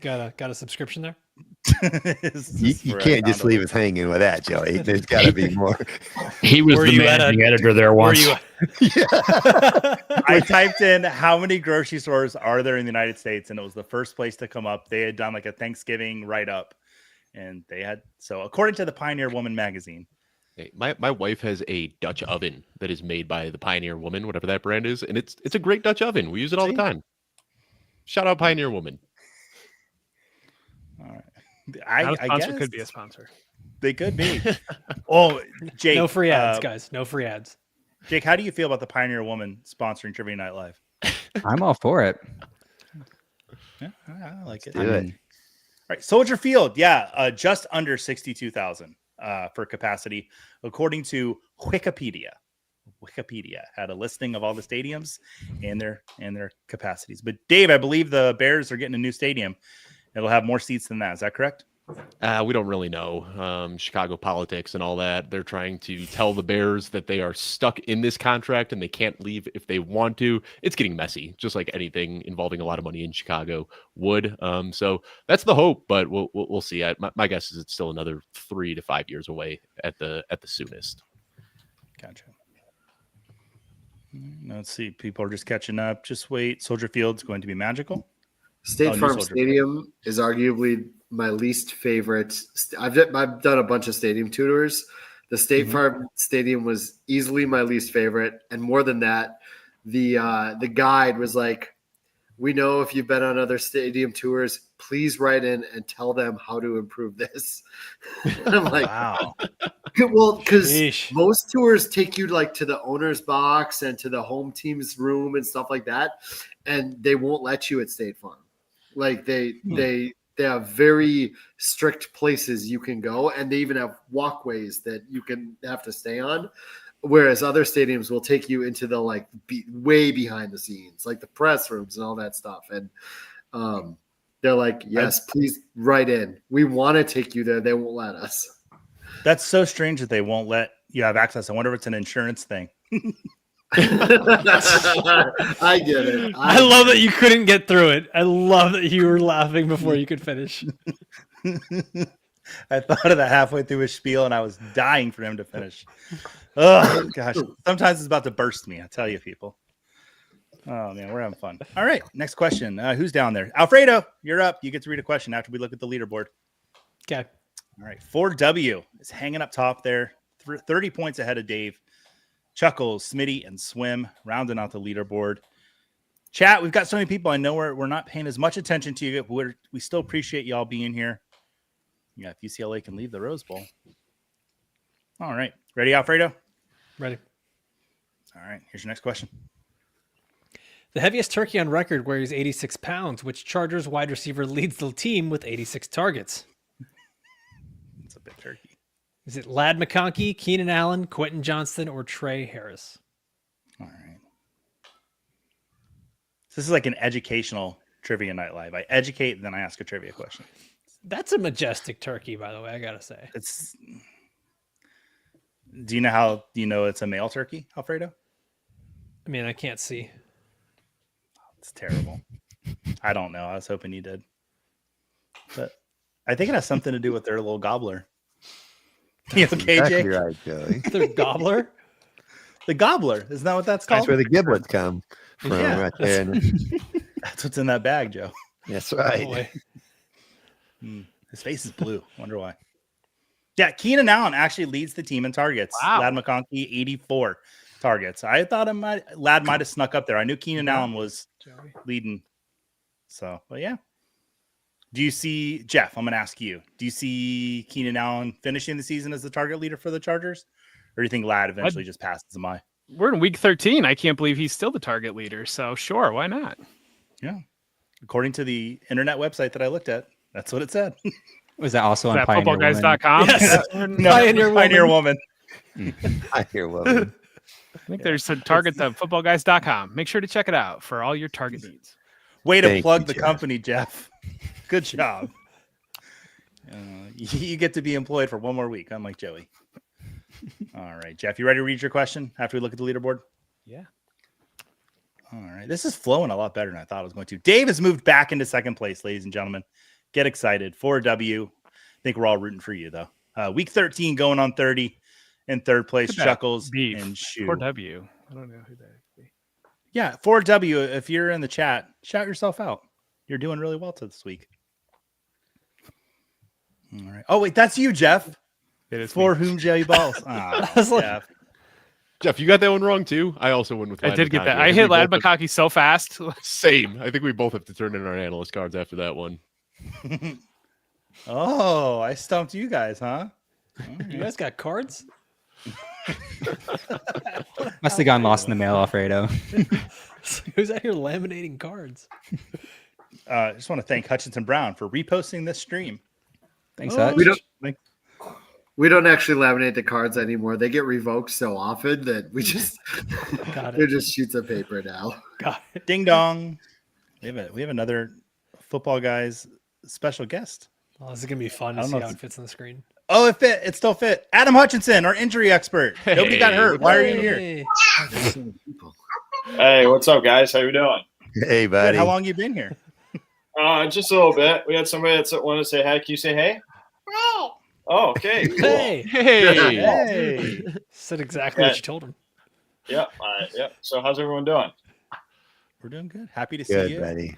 Got a subscription there?
You can't just leave us hanging with that, Joey. There's got to be more.
He was
Were
the
you at
managing editor there once.
I typed in how many grocery stores are there in the United States, and it was the first place to come up. They had done like a Thanksgiving write-up, and they had, so according to the Pioneer Woman magazine.
Hey, my wife has a Dutch oven that is made by the Pioneer Woman, whatever that brand is, and it's a great Dutch oven. We use it all the time. Shout out Pioneer Woman.
All right.
Not a
I
sponsor
guess
could be a sponsor.
they could be. Oh, Jake.
No free ads, guys. No free ads.
Jake, how do you feel about the Pioneer Woman sponsoring Trivia Night Live?
I'm all for it.
Yeah, I like it.
Do it.
All right, Soldier Field, just under 62,000 for capacity, according to Wikipedia. Wikipedia had a listing of all the stadiums and their capacities. But Dave, I believe the Bears are getting a new stadium. It'll have more seats than that. Is that correct?
We don't really know. Chicago politics and all that. They're trying to tell the Bears that they are stuck in this contract and they can't leave if they want to. It's getting messy, just like anything involving a lot of money in Chicago would. So that's the hope, but we'll see. My guess is it's still another 3 to 5 years away at the soonest.
Gotcha. Let's see. People are just catching up. Just wait. Soldier Field's going to be magical.
State
New
Farm
Soldier
Stadium is arguably my least favorite. I've done a bunch of stadium tours. The State Farm Stadium was easily my least favorite, and more than that, the guide was like, "We know if you've been on other stadium tours, please write in and tell them how to improve this." And I'm like,
Wow.
well, because
Sheesh.
most tours take you like to the owner's box and to the home team's room and stuff like that, and they won't let you at State Farm. Like they have very strict places you can go, and they even have walkways that you can have to stay on. Whereas other stadiums will take you into the way behind the scenes, like the press rooms and all that stuff. And they're like, "Yes, please write in. We want to take you there. They won't let us."
That's so strange that they won't let you have access. I wonder if it's an insurance thing.
I get it.
I love that you couldn't get through it. I love that you were laughing before you could finish.
I thought of that halfway through his spiel, and I was dying for him to finish. Oh, gosh. Sometimes it's about to burst me. I tell you, people. Oh, man, we're having fun. All right, next question. Who's down there? Alfredo, you're up. You get to read a question after we look at the leaderboard.
Okay.
All right, 4W is hanging up top there, 30 points ahead of Dave. Chuckles, Smitty, and Swim rounding out the leaderboard. Chat, we've got so many people. I know we're not paying as much attention to you. We still appreciate y'all being here. Yeah, if UCLA can leave the Rose Bowl. All right. Ready, Alfredo?
Ready.
All right. Here's your next question.
The heaviest turkey on record weighs 86 pounds. Which Chargers wide receiver leads the team with 86 targets?
It's a big turkey.
Is it Ladd McConkey, Keenan Allen, Quentin Johnston, or Trey Harris?
All right. This is like an educational Trivia Night Live. I educate, and then I ask a trivia question.
That's a majestic turkey, by the way, I gotta say.
Do you know how it's a male turkey, Alfredo?
I mean, I can't see.
It's terrible. I don't know. I was hoping you did. But I think it has something to do with their little gobbler. You okay,
Exactly
Jake?
right, Joey.
Their gobbler?
The gobbler. Isn't that what that's called?
That's where the giblets come from,
Yeah.
right there.
That's what's in that bag, Joe.
That's right.
Boy.
His face is blue. Wonder why. Yeah, Keenan Allen actually leads the team in targets.
Wow.
Ladd McConkey, 84 targets. I thought Ladd might have snuck up there. I knew Keenan Allen was leading. So, but yeah. Do you see, Jeff, I'm going to ask you, do you see Keenan Allen finishing the season as the target leader for the Chargers? Or do you think Ladd eventually just passes him by?
We're in week 13. I can't believe he's still the target leader. So sure, why not?
Yeah. According to the internet website that I looked at, that's what it said.
Was that also
Is
on
that
Pioneer Woman?
footballguys.com?
Yes.
No,
Pioneer
Woman.
I hear woman.
I think there's some targets at footballguys.com. Make sure to check it out for all your target needs.
Way to
Thank
plug
you,
the
Jeff.
company, Jeff. Good job. You get to be employed for one more week, unlike Joey. All right, Jeff, you ready to read your question after we look at the leaderboard?
Yeah.
All right. This is flowing a lot better than I thought it was going to. Dave has moved back into second place, ladies and gentlemen. Get excited. 4W. I think we're all rooting for you, though. Week 13 going on 30. In third place, Chuckles and Shoe.
4W. I don't know who that is.
Yeah, 4W. If you're in the chat, shout yourself out. You're doing really well this week. All right. Oh, wait, that's you, Jeff.
It is
For
me.
whom Jelly balls.
I was like,
Jeff.
Jeff, you got that one wrong too. I also went with.
I
Lad
did get
McConkey.
that. I
think
hit
we
Lad
both have-
McConkey so fast.
Same. I think we both have to turn in our analyst cards after that one.
Oh, I stumped you guys, huh?
you guys got cards?
Must have gotten lost in the mail, Alfredo.
Who's out here laminating cards?
I just want to thank Hutchinson Brown for reposting this stream.
Thanks,
Oh,
Hutch.
We don't actually laminate the cards anymore. They get revoked so often that we just
Got
they're
it.
just sheets of paper now.
Got it.
Ding dong. We have another football guys special guest.
Oh, this is gonna be fun
I
to
don't
see
know
how
if
it fits on the screen.
Oh, it fit. It still fit. Adam Hutchinson, our injury expert. Nobody got hurt. Why are you here?
Hey.
Hey, what's up, guys? How you doing?
Hey, buddy.
How long you been here?
Just a little bit. We had somebody that wanted to say hi. Can you say hey? Oh, okay. Cool.
Hey.
Hey,
Hey.
Said exactly what you told him.
Yep. Yep. So how's everyone doing?
We're doing good. Happy to see
Good,
you.
buddy.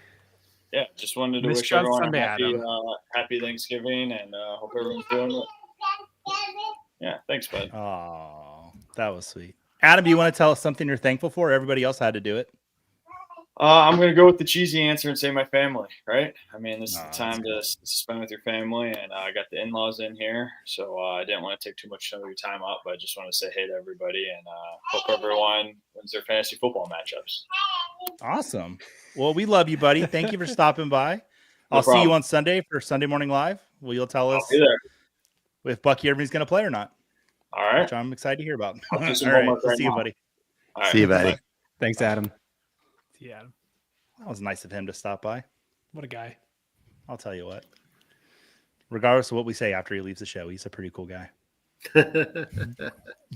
Yeah, just wanted to
Missed
wish
you on
everyone
Sunday,
a happy,
Adam.
happy Thanksgiving, and hope everyone's doing well. Yeah, thanks, bud.
Oh, that was sweet. Adam, do you want to tell us something you're thankful for? Everybody else had to do it.
I'm gonna go with the cheesy answer and say my family. Right? I mean, this is
Oh,
the time
that's
to spend with your family, and I got the in-laws in here, so I didn't want to take too much of your time up, but I just want to say hey to everybody, and hope everyone wins their fantasy football matchups.
Awesome. Well, we love you, buddy. Thank you for stopping by.
No
I'll see you
problem.
on Sunday for Sunday Morning Live. Well, you'll tell
I'll
us
be there.
if Bucky Irving's going to play or not,
All right.
which I'm excited to hear about.
I'll do
All
some
right.
homework
We'll
right
see you,
now.
buddy.
All right.
See you, buddy.
Bye.
Thanks, Adam.
Yeah.
That was nice of him to stop by.
What a guy.
I'll tell you what. Regardless of what we say after he leaves the show, he's a pretty cool guy.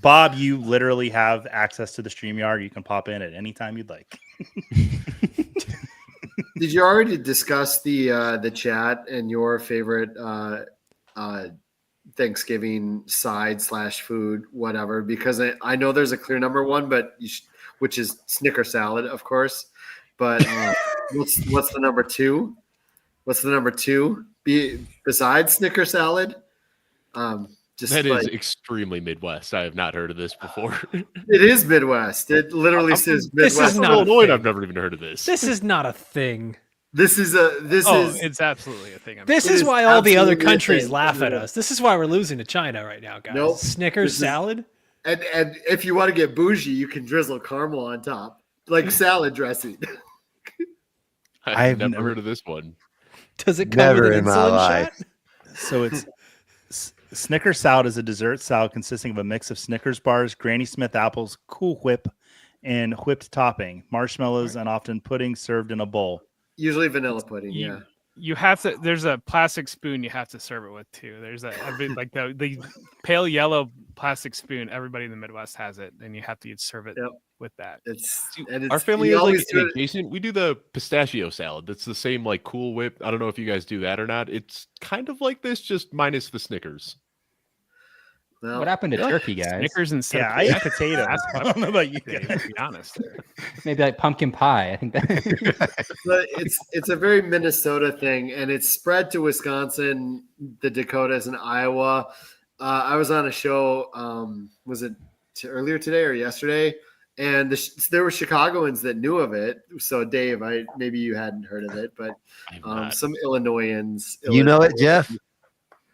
Bob, you literally have access to the StreamYard. You can pop in at any time you'd like.
Did you already discuss the chat and your favorite Thanksgiving side / food, whatever? Because I know there's a clear number one, but which is Snicker salad, of course. But what's the number two? What's the number two besides Snicker salad? Just
that
like,
is extremely Midwest. I have not heard of this before.
it is Midwest. It literally says
this
Midwest.
is
I'm
not a
Illinois, and
thing.
I've never even heard of this.
This is not a thing.
This is
It's absolutely a thing.
This
It
is
is
why all the other
absolutely a
countries
thing.
laugh at us. This is why we're losing to China right now, guys.
Nope.
Snickers
This is-
salad?
and if you want to get bougie, you can drizzle caramel on top, like salad dressing.
I've never heard of this one.
Does it come
Never
with an
in my
insulin
life.
shot?
So it's Snickers salad is a dessert salad consisting of a mix of Snickers bars, Granny Smith apples, Cool Whip, and whipped topping, marshmallows, and often pudding served in a bowl.
Usually vanilla pudding.
You-
Yeah.
You have to. There's a plastic spoon you have to serve it with too. There's like the pale yellow plastic spoon. Everybody in the Midwest has it, and you have to serve it
Yep.
with that.
Our family
you
is like
always do
an
it-
adjacent. We do the pistachio salad. That's the same like Cool Whip. I don't know if you guys do that or not. It's kind of like this, just minus the Snickers.
Well,
What happened to turkey, guys?
Snickers instead
Yeah,
of
I eat
peanuts.
potatoes.
That's
I don't know about you
to
guys.
be honest.
Maybe like pumpkin pie. I think that.
but it's a very Minnesota thing, and it's spread to Wisconsin, the Dakotas, and Iowa. I was on a show. Was it earlier today or yesterday? And there were Chicagoans that knew of it. So, Dave, maybe you hadn't heard of it, but some Illinoisans.
You know it, Jeff?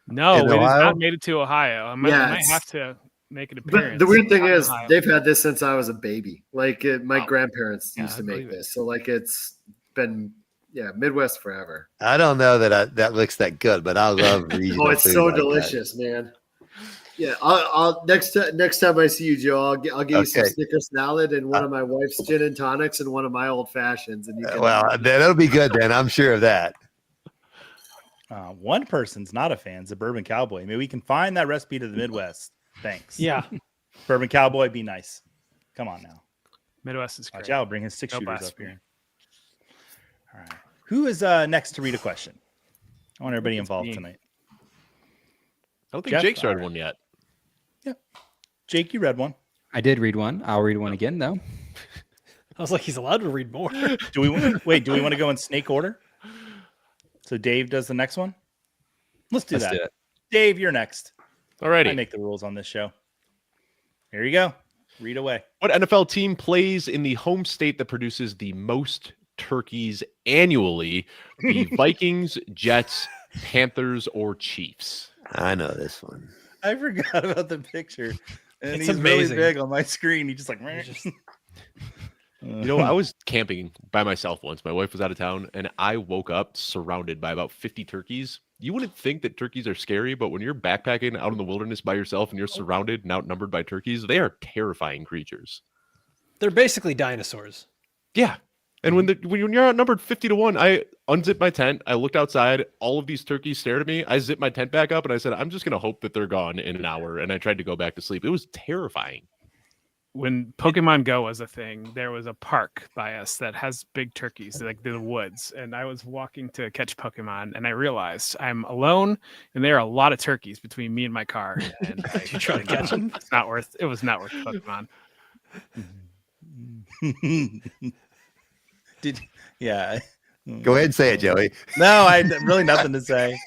No,
In
it has
Ohio?
not made it to Ohio. I might
Yes.
have to make an
But
appearance.
the weird thing
in
is,
Ohio.
they've had this since I was a baby. Like my
Wow.
grandparents
Yeah,
used to
I
make
believe it.
this, so like it's been Midwest forever.
I don't know that looks that good, but I love regional
Oh, it's
food
so
like that.
delicious, man. Yeah, I'll next time I see you, Joe, I'll give you some
Okay.
Snicker salad and one of my wife's gin and tonics and one of my old fashions, and you can.
Well, that'll be good then. I'm sure of that.
One person's not a fan, Suburban Cowboy. Maybe we can find that recipe to the Midwest. Thanks.
Yeah.
Bourbon Cowboy, be nice. Come on now.
Midwest is great.
Watch out. Bring his 6
No
shooters up
blasphemy.
here. All right. Who is next to read a question? I want everybody
It's
involved
me.
tonight.
I don't think
Jeff?
Jake's read
All right.
one yet.
Jake, you read one.
I did read one. I'll read one again though.
I was like, he's allowed to read more.
Do we want to go in snake order? So Dave does the next one? Let's do that.
Do it.
Dave, you're next. I
Alrighty.
make the rules on this show. Here you go. Read away.
What NFL team plays in the home state that produces the most turkeys annually? The Vikings, Jets, Panthers, or Chiefs?
I know this one.
I forgot about the picture. And
It's
he's really
amazing.
big on my screen. He just like
You know, I was camping by myself once. My wife was out of town, and I woke up surrounded by about 50 turkeys. You wouldn't think that turkeys are scary, but when you're backpacking out in the wilderness by yourself and you're surrounded and outnumbered by turkeys, they are terrifying creatures.
They're basically dinosaurs.
Yeah. And when you're outnumbered 50 to 1, I unzipped my tent. I looked outside. All of these turkeys stared at me. I zipped my tent back up and I said, I'm just going to hope that they're gone in an hour. And I tried to go back to sleep. It was terrifying.
When Pokemon Go was a thing, there was a park by us that has big turkeys, like the woods. And I was walking to catch Pokemon, and I realized I'm alone, and there are a lot of turkeys between me and my car. And
You try to catch them?
It was not worth Pokemon.
Yeah.
Go ahead and say it, Joey.
No, I really nothing to say.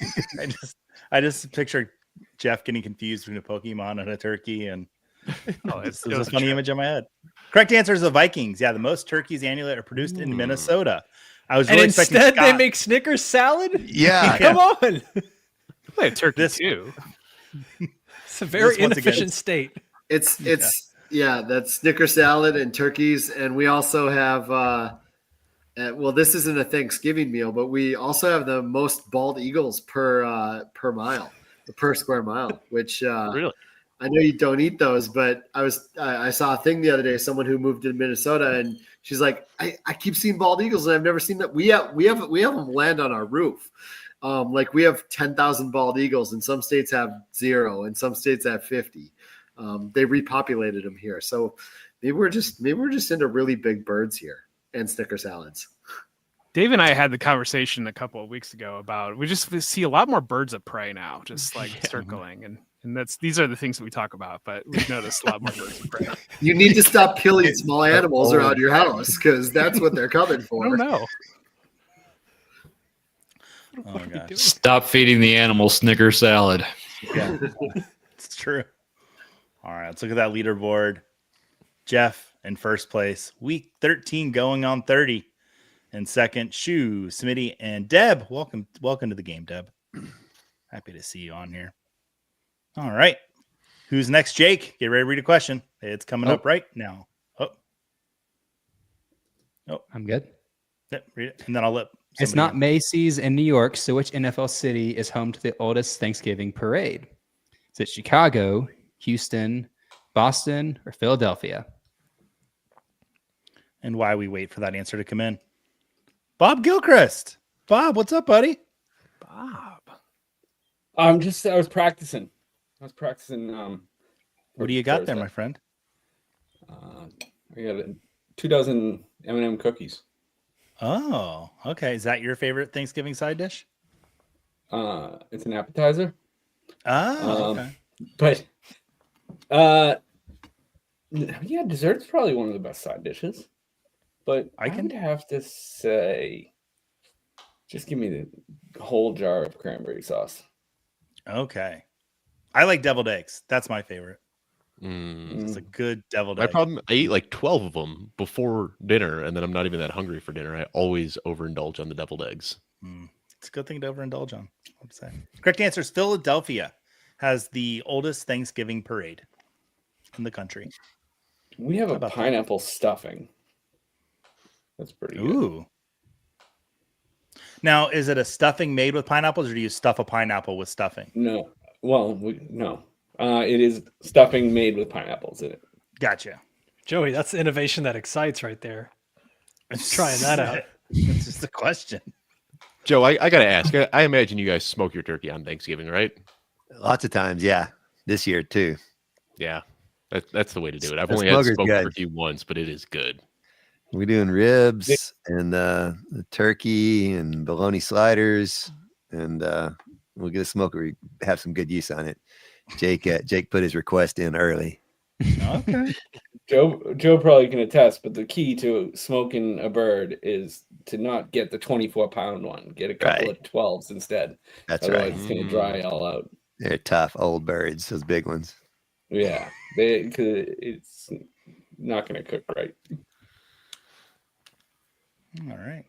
I just pictured Jeff getting confused between a Pokemon and a turkey, and
Oh,
it was a funny image in my head. Correct answer is the Vikings. Yeah, the most turkeys annually are produced in Minnesota. I was
And
really expecting
instead, they
Scott.
make Snickers salad?
Yeah.
Come on.
They have turkey
This-
too.
It's a very
This, once again,
inefficient state.
It's that's Snicker salad and turkeys, and we also have well, this isn't a Thanksgiving meal, but we also have the most bald eagles per mile, per square mile, which
Really?
I know you don't eat those, but I saw a thing the other day, someone who moved to Minnesota, and she's like, I keep seeing bald eagles and I've never seen that. We have them land on our roof. Like we have 10,000 bald eagles, and some states have 0, and some states have 50. They repopulated them here, so maybe we're just into really big birds here and Snicker salads.
Dave and I had the conversation a couple of weeks ago about we see a lot more birds of prey now, just like circling, and these are the things that we talk about. But we've noticed a lot more birds of prey.
You need to stop killing small animals around your house, because that's what they're coming
I
for.
don't know.
Oh my gosh.
Stop feeding the animal Snicker salad.
Yeah, it's true. All right, let's look at that leaderboard. Jeff in first place, week 13 going on 30. In second, Shu, Smitty, and Deb. Welcome to the game, Deb. Happy to see you on here. All right. Who's next, Jake? Get ready to read a question. It's coming up right now.
I'm good.
Yep, read it, and then I'll let
It's
somebody
not
else.
Macy's in New York, so which NFL city is home to the oldest Thanksgiving parade? Is it Chicago, Houston, Boston, or Philadelphia?
And why we wait for that answer to come in. Bob Gilchrist. Bob, what's up, buddy?
Bob.
I was practicing.
What do you got there, my friend?
I got 2 dozen M&M cookies.
Oh, okay. Is that your favorite Thanksgiving side dish?
It's an appetizer,
Oh, okay.
but yeah, dessert's probably one of the best side dishes. But I would have to say, just give me the whole jar of cranberry sauce.
Okay. I like deviled eggs. That's my favorite.
Mm.
It's a good deviled
My
egg.
problem, I eat like 12 of them before dinner, and then I'm not even that hungry for dinner. I always overindulge on the deviled eggs.
It's a good thing to overindulge on, I'd say. Correct answer is Philadelphia has the oldest Thanksgiving parade in the country.
We have
How
a
about that?
pineapple stuffing. That's pretty good.
Ooh. Now, is it a stuffing made with pineapples, or do you stuff a pineapple with stuffing?
No. Well, no. It is stuffing made with pineapples in it.
Gotcha.
Joey, that's the innovation that excites right there. Trying that out.
It's just a question.
Joe, I got to ask. I imagine you guys smoke your turkey on Thanksgiving, right?
Lots of times, yeah. This year too.
Yeah, that's the way to do it. I've
The
only had
smoker's
smoked
good.
turkey once, but it is good.
We're doing ribs and the turkey and bologna sliders, and we'll get a smoker. We have some good use on it. Jake put his request in early.
Okay.
Joe probably can attest, but the key to smoking a bird is to not get the 24-pound one. Get a couple of 12s instead.
That's
Otherwise,
right.
it's going to dry all out.
They're tough old birds, those big ones.
Yeah, it's not going to cook right.
All right.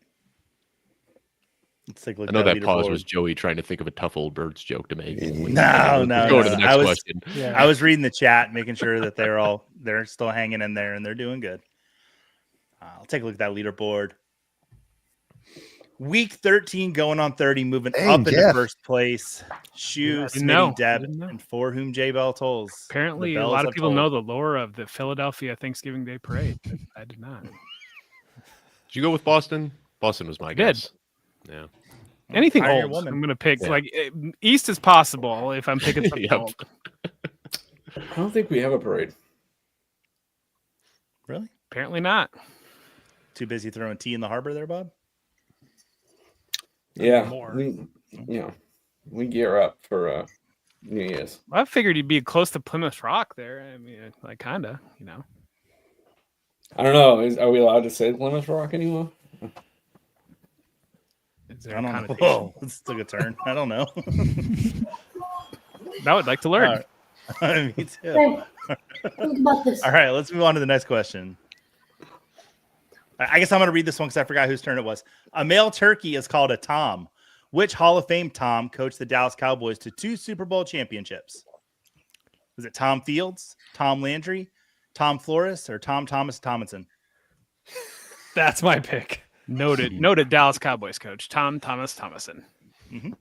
Let's take a look.
I know
at
that pause
leaderboard.
was Joey trying to think of a tough old birds joke to make.
No.
Go to the next question.
Yeah.
I was reading the chat, making sure that they're still hanging in there and they're doing good. I'll take a look at that leaderboard. Week 13 going on 30, moving up into
Jeff.
first place. Shu,
I didn't
Smitty,
know.
Deb,
I didn't know.
and for whom J Bell tolls.
Apparently,
The
a
bells
lot of
have
people
tolled.
know the lore of the Philadelphia Thanksgiving Day Parade. But I did not.
Did you go with Boston? Boston was my guess. Yeah.
Anything
Hire your
old,
woman.
I'm going to pick.
Yeah.
Like East is possible if I'm picking something
Yep.
old.
I don't think we have a parade.
Really?
Apparently not.
Too busy throwing tea in the harbor there, Bob?
Yeah,
More.
we gear up for New Year's.
I figured you'd be close to Plymouth Rock there. I mean, like kind of,
I don't know. Are we allowed to say Plymouth Rock anymore?
Is
I
there a
don't know.
connotation?
Whoa, this took a turn. I don't know.
I would like to learn.
Me too. All right, let's move on to the next question. I guess I'm going to read this one because I forgot whose turn it was. A male turkey is called a Tom. Which Hall of Fame Tom coached the Dallas Cowboys to 2 Super Bowl championships? Was it Tom Fields, Tom Landry, Tom Flores, or Tom Thomas Tomlinson?
That's my pick.
Noted Dallas Cowboys coach Tom Thomas Thomason.
Mm-hmm.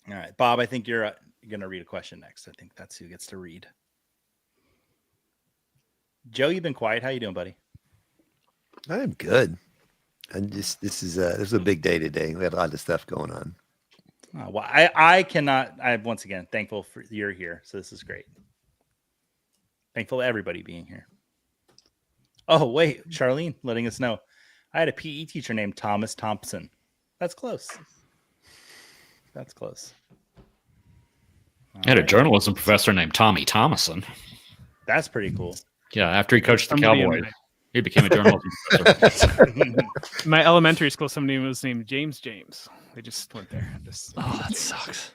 All right, Bob, I think you're going to read a question next. I think that's who gets to read. Joe, you've been quiet. How you doing, buddy?
I'm good. This is a big day today. We had a lot of stuff going on.
Oh, well, I'm once again thankful for you're here. So this is great. Thankful to everybody being here. Oh, wait, Charlene letting us know. I had a PE teacher named Thomas Thompson. That's close. That's close.
I had a journalism professor named Tommy Thomason.
That's pretty cool.
Yeah, after he coached the
Somebody in
Cowboys, he became a journalism professor.
My elementary school, somebody was named James. They just went there.
Oh, that sucks.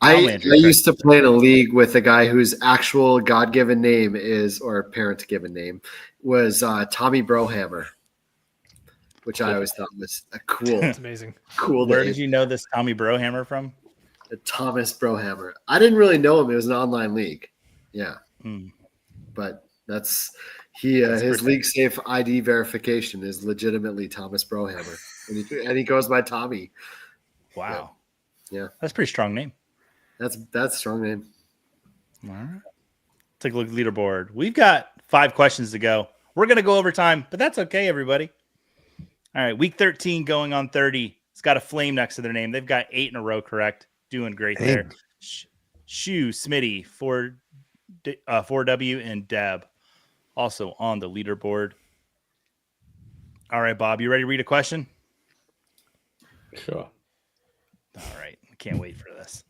I
Landry,
used to play in a league with a guy whose actual God-given name or parent-given name was Tommy Brohammer, which I always thought was a cool
That's amazing.
name.
Where did you know this Tommy Brohammer from?
Thomas Brohammer. I didn't really know him. It was an online league. Yeah. But that's his league safe ID verification is legitimately Thomas Brohammer. And he goes by Tommy.
Wow.
Yeah.
That's a pretty strong name.
That's a strong name.
All right. Take a look at the leaderboard. We've got 5 questions to go. We're going to go over time, but that's okay, everybody. All right. Week 13 going on 30. It's got a flame next to their name. They've got 8 in a row correct. Doing great there. Shu, Smitty, 4W, and Deb also on the leaderboard. All right, Bob, you ready to read a question?
Sure.
All right. I can't wait for this.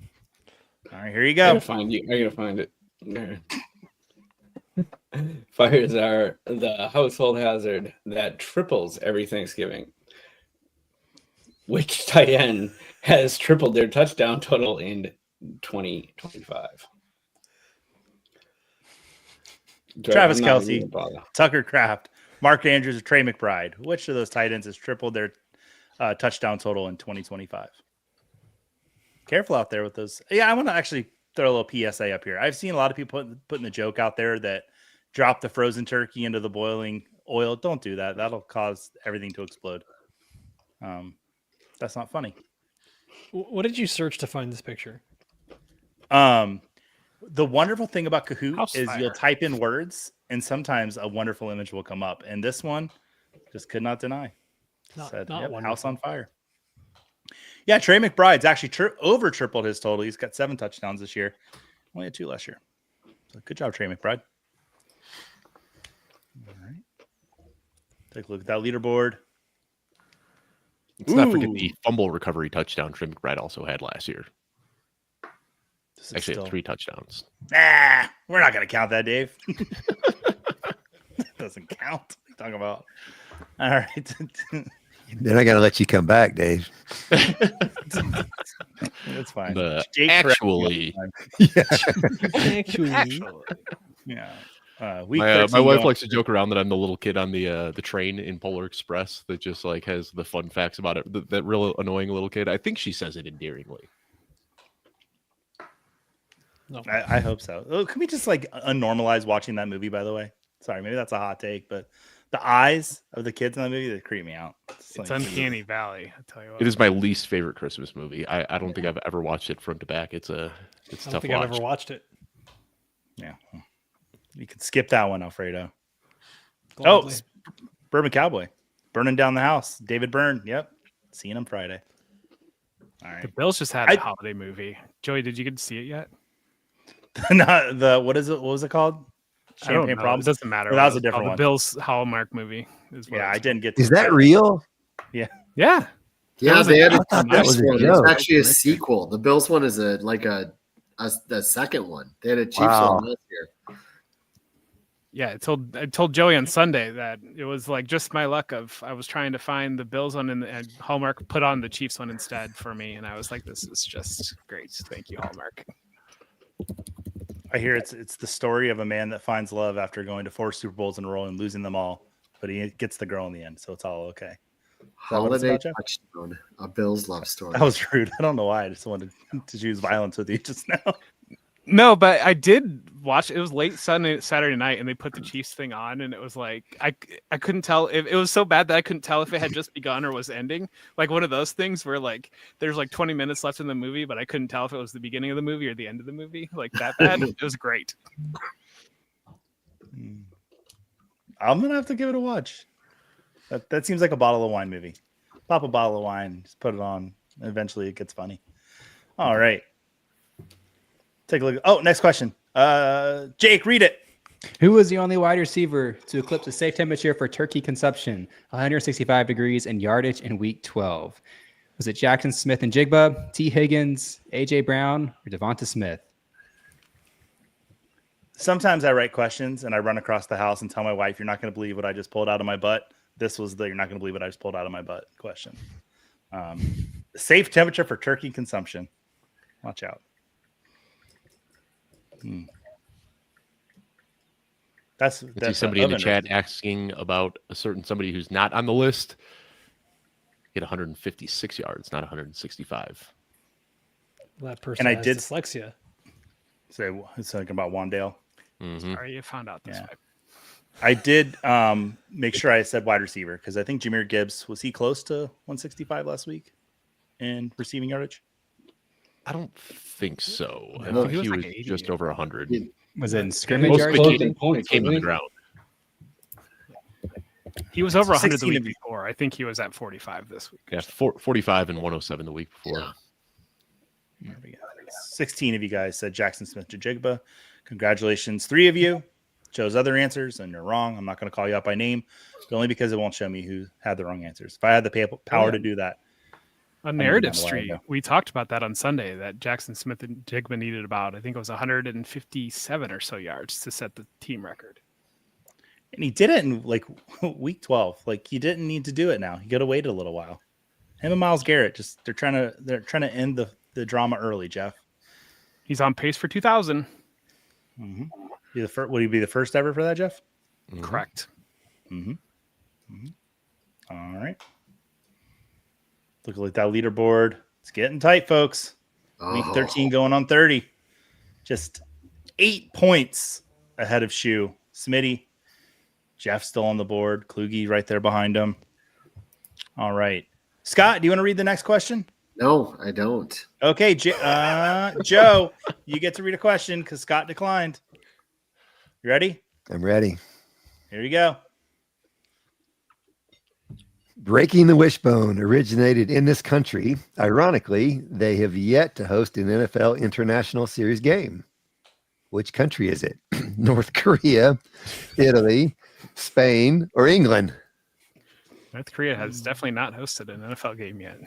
All right, here you
I
go.
gotta find it. There. Fires are the household hazard that triples every Thanksgiving. Which tight end has tripled their touchdown total in 2025?
Travis
I'm not
Kelce,
even gonna bother.
Tucker Kraft, Mark Andrews, or Trey McBride. Which of those tight ends has tripled their touchdown total in 2025? Careful out there with those. Yeah, I want to actually throw a little PSA up here. I've seen a lot of people putting the joke out there that drop the frozen turkey into the boiling oil. Don't do that. That'll cause everything to explode. That's not funny.
What did you search to find this picture?
The wonderful thing about Kahoot
House
is
fire.
you'll type in words and sometimes a wonderful image will come up. And this one just could not deny.
Not
Said,
wonderful.
house on fire. Yeah, Trey McBride's actually over tripled his total. He's got 7 touchdowns this year. Only had 2 last year. So good job, Trey McBride. All right. Take a look at that leaderboard.
Let's not forget the fumble recovery touchdown Trey McBride also had last year. Actually, had 3 touchdowns.
We're not going to count that, Dave. Doesn't count. What are you talking about? All right.
They're not going to let you come back, Dave.
That's fine.
Actually.
Yeah.
My wife likes to joke around that I'm the little kid on the train in Polar Express that just like has the fun facts about it. That real annoying little kid. I think she says it endearingly.
No.
I hope so. Oh, can we just like unnormalize watching that movie, by the way? Sorry, maybe that's a hot take, but the eyes of the kids in that movie, they creep me out.
It's like, uncanny valley, I tell you what.
It is my least favorite Christmas movie. I don't think I've ever watched it front to back. It's tough
I don't think I've ever watched it.
Yeah. You can skip that one, Alfredo.
Gladly.
Oh, Bourbon Cowboy. Burning down the house. David Byrne. Yep. Seeing him Friday. All right.
The Bills just had a holiday movie. Joey, did you get to see it yet?
Not the what was it called?
Champagne Problems. It doesn't matter.
That was a different one.
The Bills Hallmark movie.
I didn't get to.
Is that real?
Yeah.
Yeah.
Yeah, they had
that was a
one.
joke.
It's actually a sequel. The Bills one is a second one. They had a Chiefs one last year.
Yeah, I told Joey on Sunday that it was like just my luck of I was trying to find the Bills one and Hallmark put on the Chiefs one instead for me, and I was like, this is just great. Thank you, Hallmark.
I hear it's the story of a man that finds love after going to 4 Super Bowls in a row and losing them all, but he gets the girl in the end, so it's all okay.
Holiday touchdown, a Bills love story.
That was rude. I don't know why. I just wanted to choose violence with you just now.
No, but I did watch. It was late Saturday night, and they put the Chiefs thing on, and it was like I couldn't tell if it was so bad that I couldn't tell if it had just begun or was ending. Like one of those things where like there's like 20 minutes left in the movie, but I couldn't tell if it was the beginning of the movie or the end of the movie. Like that bad. It was great.
I'm gonna have to give it a watch. That seems like a bottle of wine movie. Pop a bottle of wine, just put it on. And eventually, it gets funny. All right. Take a look. Oh, next question. Jake, read it.
Who was the only wide receiver to eclipse a safe temperature for turkey consumption, 165 degrees and yardage in week 12? Was it Jackson Smith and Jigba, T. Higgins, A.J. Brown, or Devonta Smith?
Sometimes I write questions and I run across the house and tell my wife, you're not going to believe what I just pulled out of my butt. This was the you're not going to believe what I just pulled out of my butt question. Safe temperature for turkey consumption. Watch out. That's
see somebody in the chat asking about somebody who's not on the list. Hit 156 yards, not 165.
That person has dyslexia.
So it's talking about Wandale.
Mm-hmm.
Sorry, you found out this way.
I did make sure I said wide receiver because I think Jahmyr Gibbs, was he close to 165 last week in receiving yardage?
I don't think so. I
No,
think
he was
he
like
was
80.
just over 100.
Was it in scrimmage
Most
yards?
of it
Points,
came on the
wasn't he?
ground.
He was over 100 the
16
week
of you.
before. I think he was at 45 this week.
Yeah, 45 and 107 the week before.
There we go. 16 of you guys said Jackson Smith to Jigba. Congratulations. 3 of you chose other answers, and you're wrong. I'm not going to call you out by name, but only because it won't show me who had the wrong answers. If I had the power to do that.
On Narrative Street, we talked about that on Sunday, that Jackson Smith and Jigba needed about, I think it was 157 or so yards to set the team record.
And he did it in like week 12. Like he didn't need to do it now. He could have waited a little while. Him and Myles Garrett, they're trying to end the drama early, Jeff.
He's on pace for 2,000.
Mm-hmm. Would he be the first ever for that, Jeff?
Mm-hmm.
Correct.
Mm-hmm. Mm-hmm. All right. Look at that leaderboard. It's getting tight, folks. Week 13 going on 30. Just 8 points ahead of Shoe. Smitty. Jeff still on the board. Kluge right there behind him. All right. Scott, do you want to read the next question?
No, I don't.
Okay, Joe, you get to read a question because Scott declined. You ready?
I'm ready.
Here you go.
Breaking the Wishbone originated in this country. Ironically, they have yet to host an NFL International Series game. Which country is it? North Korea, Italy, Spain, or England?
North Korea has definitely not hosted an NFL game yet.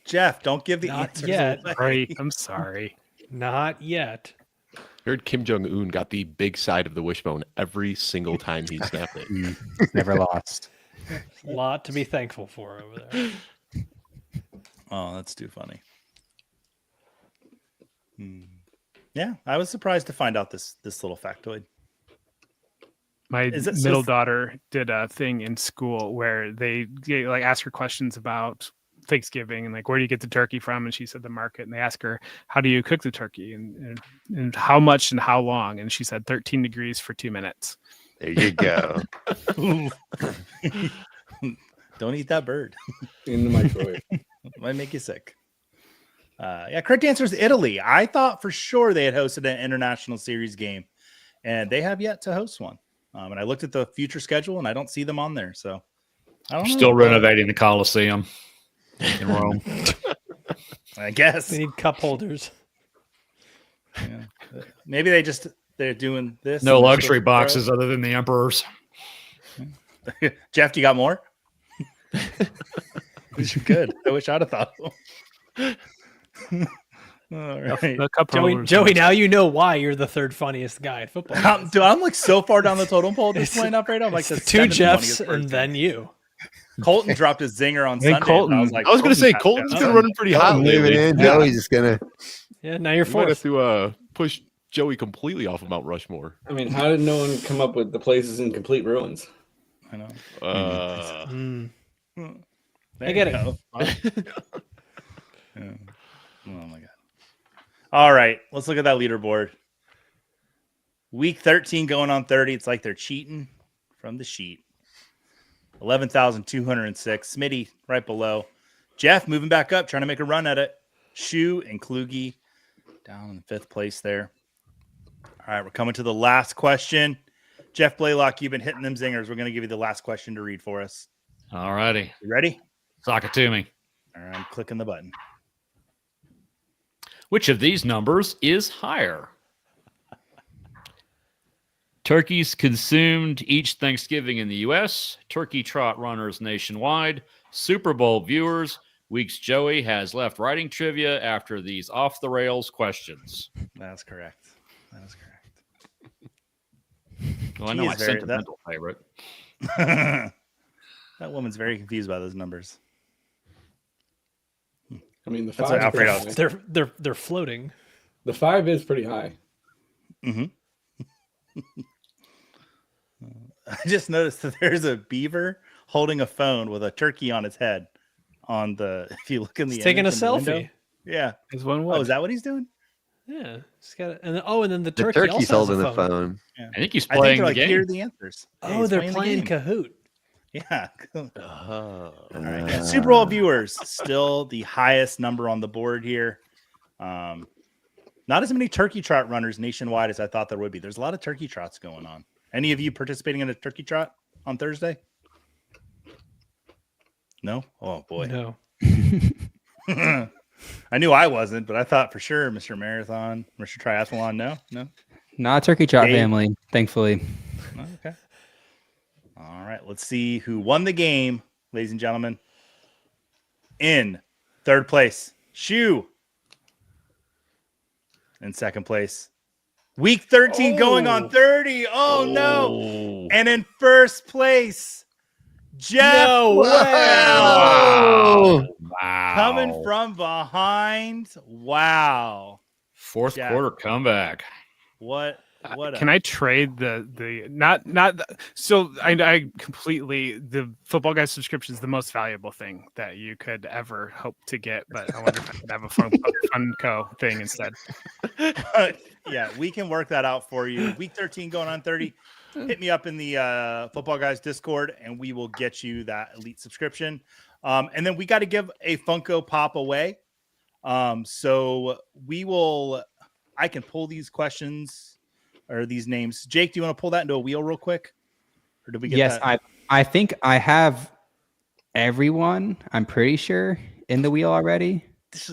Jeff, don't give the
Not
answers
yet.
away.
Right. I'm sorry.
Not yet.
I heard Kim Jong-un got the big side of the wishbone every single time he snapped it.
Never lost.
A lot to be thankful for over there.
Oh, that's too funny. Yeah, I was surprised to find out this little factoid.
My
Is it
middle
so-
daughter did a thing in school where they like ask her questions about Thanksgiving and like where do you get the turkey from, and she said the market, and they ask her how do you cook the turkey and how much and how long, and she said 13 degrees for 2 minutes.
There you go.
Don't eat that bird.
In the microwave.
Might make you sick. Yeah, correct answer is Italy. I thought for sure they had hosted an international series game, and they have yet to host one. And I looked at the future schedule, and I don't see them on there. So I don't know.
Still renovating the Coliseum in Rome.
I guess
They need cup holders.
yeah. Maybe they're doing this.
No
and they're
luxury
supposed to
boxes other than the emperor's.
throw- Jeff, do you got more? Good. I wish I'd have thought. All right.
The cup holders.
Joey, now you know why you're the third funniest guy at football.
Dude, I'm like so far down the totem pole at this
It's-
point up right now. I'm like the
It's two
seventh
Jeffs
funniest
and
person.
then you.
Colton dropped a zinger on
Then
Sunday.
Colton-
and I was like,
I was going to say,
got
Colton's
that.
been running pretty hot
I'm leaving
lately.
in. Joey's just gonna.
Yeah, now you're
We might have
fourth.
to push Joey completely off of Mount Rushmore.
I mean, how did no one come up with the places in complete ruins?
I know.
Mm.
There
I get
you
it.
go. Yeah. Oh my god. All right, let's look at that leaderboard. Week 13 going on 30. It's like they're cheating from the sheet. 11,206. Smitty right below. Jeff moving back up, trying to make a run at it. Shu and Kluge down in fifth place there. All right, we're coming to the last question. Jeff Blaylock, you've been hitting them zingers. We're going to give you the last question to read for us.
All righty.
You ready?
Sock it to me.
All right, I'm clicking the button.
Which of these numbers is higher? Turkeys consumed each Thanksgiving in the U.S., turkey trot runners nationwide, Super Bowl viewers. Weeks Joey has left writing trivia after these off-the-rails questions.
That's correct. That is correct.
Well, I
She
know
is
my
very-
sentimental favorite.
That woman's very confused by those numbers.
I mean, the
That's what
five.
Alfredo-
They're floating.
The 5 is pretty high.
Mm-hmm. I just noticed that there's a beaver holding a phone with a turkey on its head. On the, if you look in the,
He's taking a
image in the window.
selfie.
Yeah.
Is one
Oh,
wood.
is that what he's doing?
Yeah, just got and then the
The
turkey
turkey's
also has
holding
a
the
phone.
phone.
I think he's
I think
playing
they're
the
like,
game.
here are the answers. Yeah,
Oh,
he's
they're
the
playing
game.
Kahoot.
Yeah. Cool.
Oh.
All right. Yeah, Super Bowl viewers, still the highest number on the board here. Not as many turkey trot runners nationwide as I thought there would be. There's a lot of turkey trots going on. Any of you participating in a turkey trot on Thursday? No? Oh, boy.
No.
I knew I wasn't, but I thought for sure Mr. Marathon, Mr. Triathlon. No?
Not turkey trot
Dave?
family, thankfully.
Oh, okay. All right. Let's see who won the game, ladies and gentlemen. In third place, Shu. In second place, week 13 going on 30. Oh, no. And in first place, Jeff.
No way.
Wow.
Wow.
Coming from behind. Wow.
Fourth
Jack.
quarter comeback.
What a
Can I trade the not so I completely, the Football Guys subscription is the most valuable thing that you could ever hope to get, but I wonder if I could have a Funko thing instead.
yeah, we can work that out for you. Week 13 going on 30. Hit me up in the Football Guys Discord and we will get you that elite subscription. And then we got to give a Funko Pop away. So I can pull these questions or these names. Jake, do you want to pull that into a wheel real quick? Or did we get
Yes,
that?
I think I have everyone, I'm pretty sure, in the wheel already.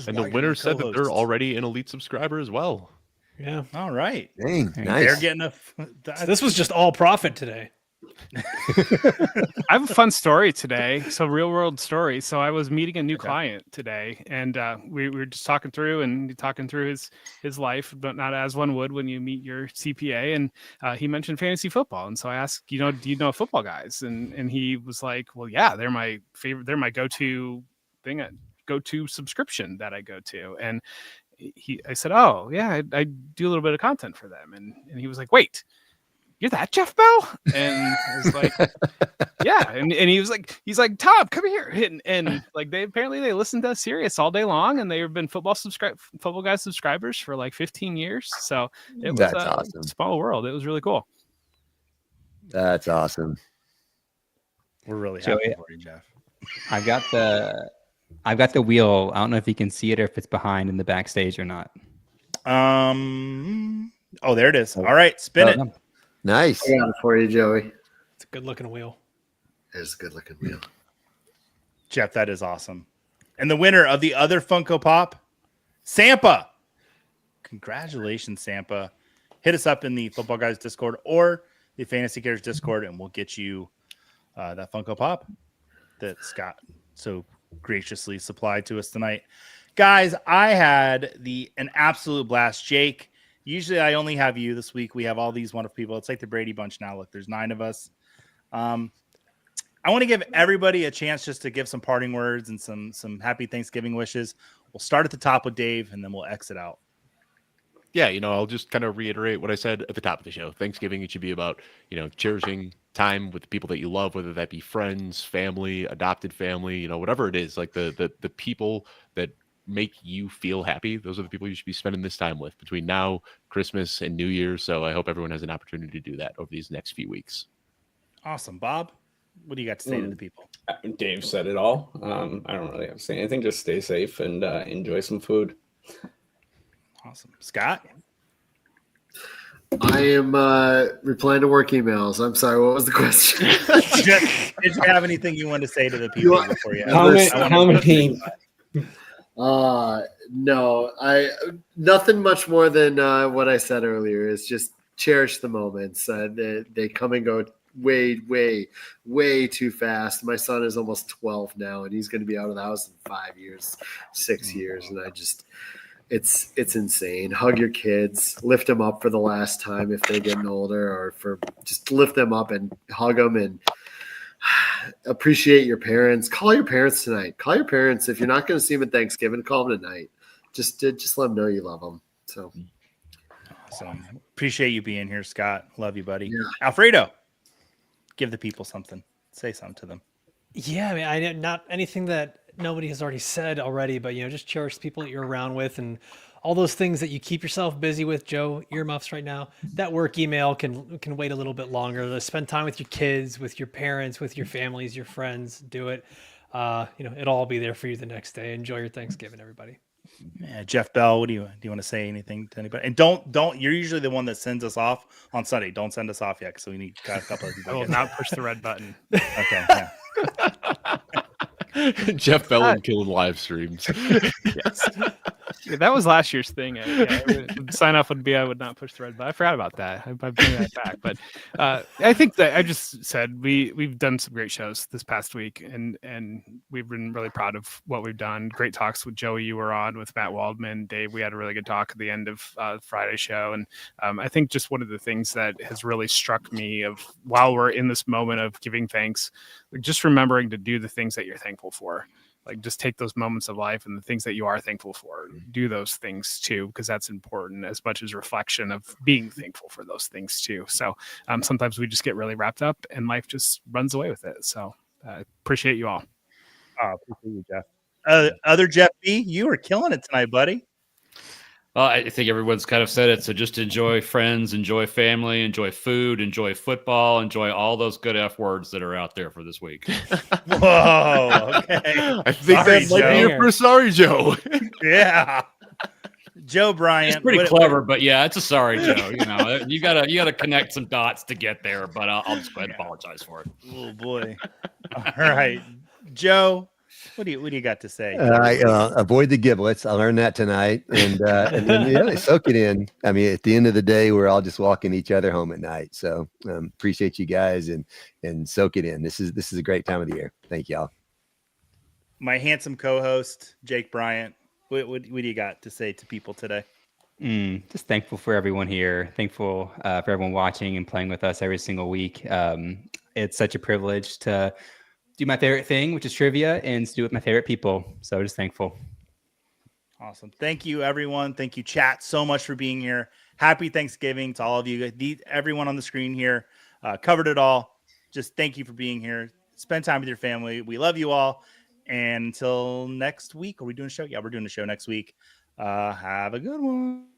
And the winner said that they're already an elite subscriber as well.
Yeah.
All right.
Dang,
They're
nice.
They're getting a.
So this was just all profit today.
I have a fun story today. So real world story. So I was meeting a new client today, and we were just talking through his life, but not as one would when you meet your CPA. And he mentioned fantasy football, and so I asked, do you know football guys? And he was like, well, yeah, they're my favorite. They're my go-to thing, go-to subscription that I go to. And I said, oh yeah, I do a little bit of content for them. And he was like, wait, you're that Jeff Bell? And I was like, yeah. And he's like, Tom, come here. And like, they listen to us Sirius all day long, and they've been football guys subscribers for like 15 years. So it was
That's awesome.
Small world. It was really cool.
That's awesome.
We're really
Joey,
happy for you, Jeff.
I've got the wheel. I don't know if you can see it or if it's behind in the backstage or not.
Oh, there it is. All right, spin it.
Nice.
I got it for you, Joey.
It's a good looking wheel.
It's a good looking wheel.
Jeff, that is awesome. And the winner of the other Funko Pop, Sampa. Congratulations, Sampa. Hit us up in the Football Guys Discord or the Fantasy Cares Discord, and we'll get you that Funko Pop that Scott so graciously supplied to us tonight. Guys, I had an absolute blast. Jake, usually I only have you. This week we have all these wonderful people. It's like the Brady Bunch now. Look, there's 9 of us. I want to give everybody a chance just to give some parting words and some happy Thanksgiving wishes. We'll start at the top with Dave, and then we'll exit out.
Yeah, I'll just kind of reiterate what I said at the top of the show. Thanksgiving, it should be about, cherishing time with the people that you love, whether that be friends, family, adopted family, whatever it is, like the people that make you feel happy. Those are the people you should be spending this time with between now, Christmas, and New Year's. So I hope everyone has an opportunity to do that over these next few weeks.
Awesome. Bob, what do you got to say to the people?
Dave said it all. I don't really have to say anything. Just stay safe and enjoy some food.
Awesome. Scott?
I am replying to work emails. I'm sorry. What was the question?
Did you have anything you want to say to the people before you?
How many?
No, nothing much more than what I said earlier. Is just cherish the moments. They come and go way too fast. My son is almost 12 now, and he's going to be out of the house in 5 years, 6 years, and it's insane. Hug your kids, lift them up for the last time if they're getting older, or just lift them up and hug them and appreciate your parents. Call your parents tonight. Call your parents. If you're not going to see them at Thanksgiving, call them tonight. Just let them know you love them. So
awesome. Appreciate you being here, Scott. Love you, buddy.
Yeah.
Alfredo, give the people something. Say something to them.
Yeah, I mean, I not anything that nobody has already said already, but just cherish the people that you're around with and all those things that you keep yourself busy with. Joe, earmuffs right now. That work email can wait a little bit longer. To spend time with your kids, with your parents, with your families, your friends. Do it. It'll all be there for you the next day. Enjoy your Thanksgiving, everybody.
Yeah, Jeff Bell, do you want to say anything to anybody? And don't. You're usually the one that sends us off on Sunday. Don't send us off yet, because we need a couple of people.
I will not push the red button.
Okay. Yeah.
Jeff Bellin killing live streams.
Yes. Yeah, that was last year's thing. Sign off would be I would not push the red button. I forgot about that. I'm bringing that back. But I think that I just said we've done some great shows this past week, and we've been really proud of what we've done. Great talks with Joey. You were on with Matt Waldman, Dave. We had a really good talk at the end of Friday's show, and I think just one of the things that has really struck me of while we're in this moment of giving thanks, just remembering to do the things that you're thankful for. Like, just take those moments of life and the things that you are thankful for, do those things too, because that's important as much as reflection of being thankful for those things too. So sometimes we just get really wrapped up and life just runs away with it. So appreciate you all.
Appreciate you, Jeff. Other Jeff B, you are killing it tonight, buddy.
Well, I think everyone's kind of said it. So just enjoy friends, enjoy family, enjoy food, enjoy football, enjoy all those good F words that are out there for this week.
Whoa, okay.
I think
Sorry,
that might be your first sorry, Joe.
Yeah. Joe Bryant.
It's pretty clever, but yeah, it's a sorry, Joe. You gotta connect some dots to get there, but I'll just go ahead and apologize for it.
Oh boy. All right, Joe. What do you got to say?
Avoid the giblets. I learned that tonight, and then soak it in. I mean, at the end of the day, we're all just walking each other home at night. So appreciate you guys and soak it in. This is a great time of the year. Thank y'all.
My handsome co-host Jake Bryant. What do you got to say to people today?
Just thankful for everyone here. Thankful for everyone watching and playing with us every single week. It's such a privilege to do my favorite thing, which is trivia, and to do it with my favorite people. So just thankful.
Awesome. Thank you, everyone. Thank you, chat, so much for being here. Happy Thanksgiving to all of you. Everyone on the screen here covered it all. Just thank you for being here. Spend time with your family. We love you all. And until next week, are we doing a show? Yeah, we're doing a show next week. Have a good one.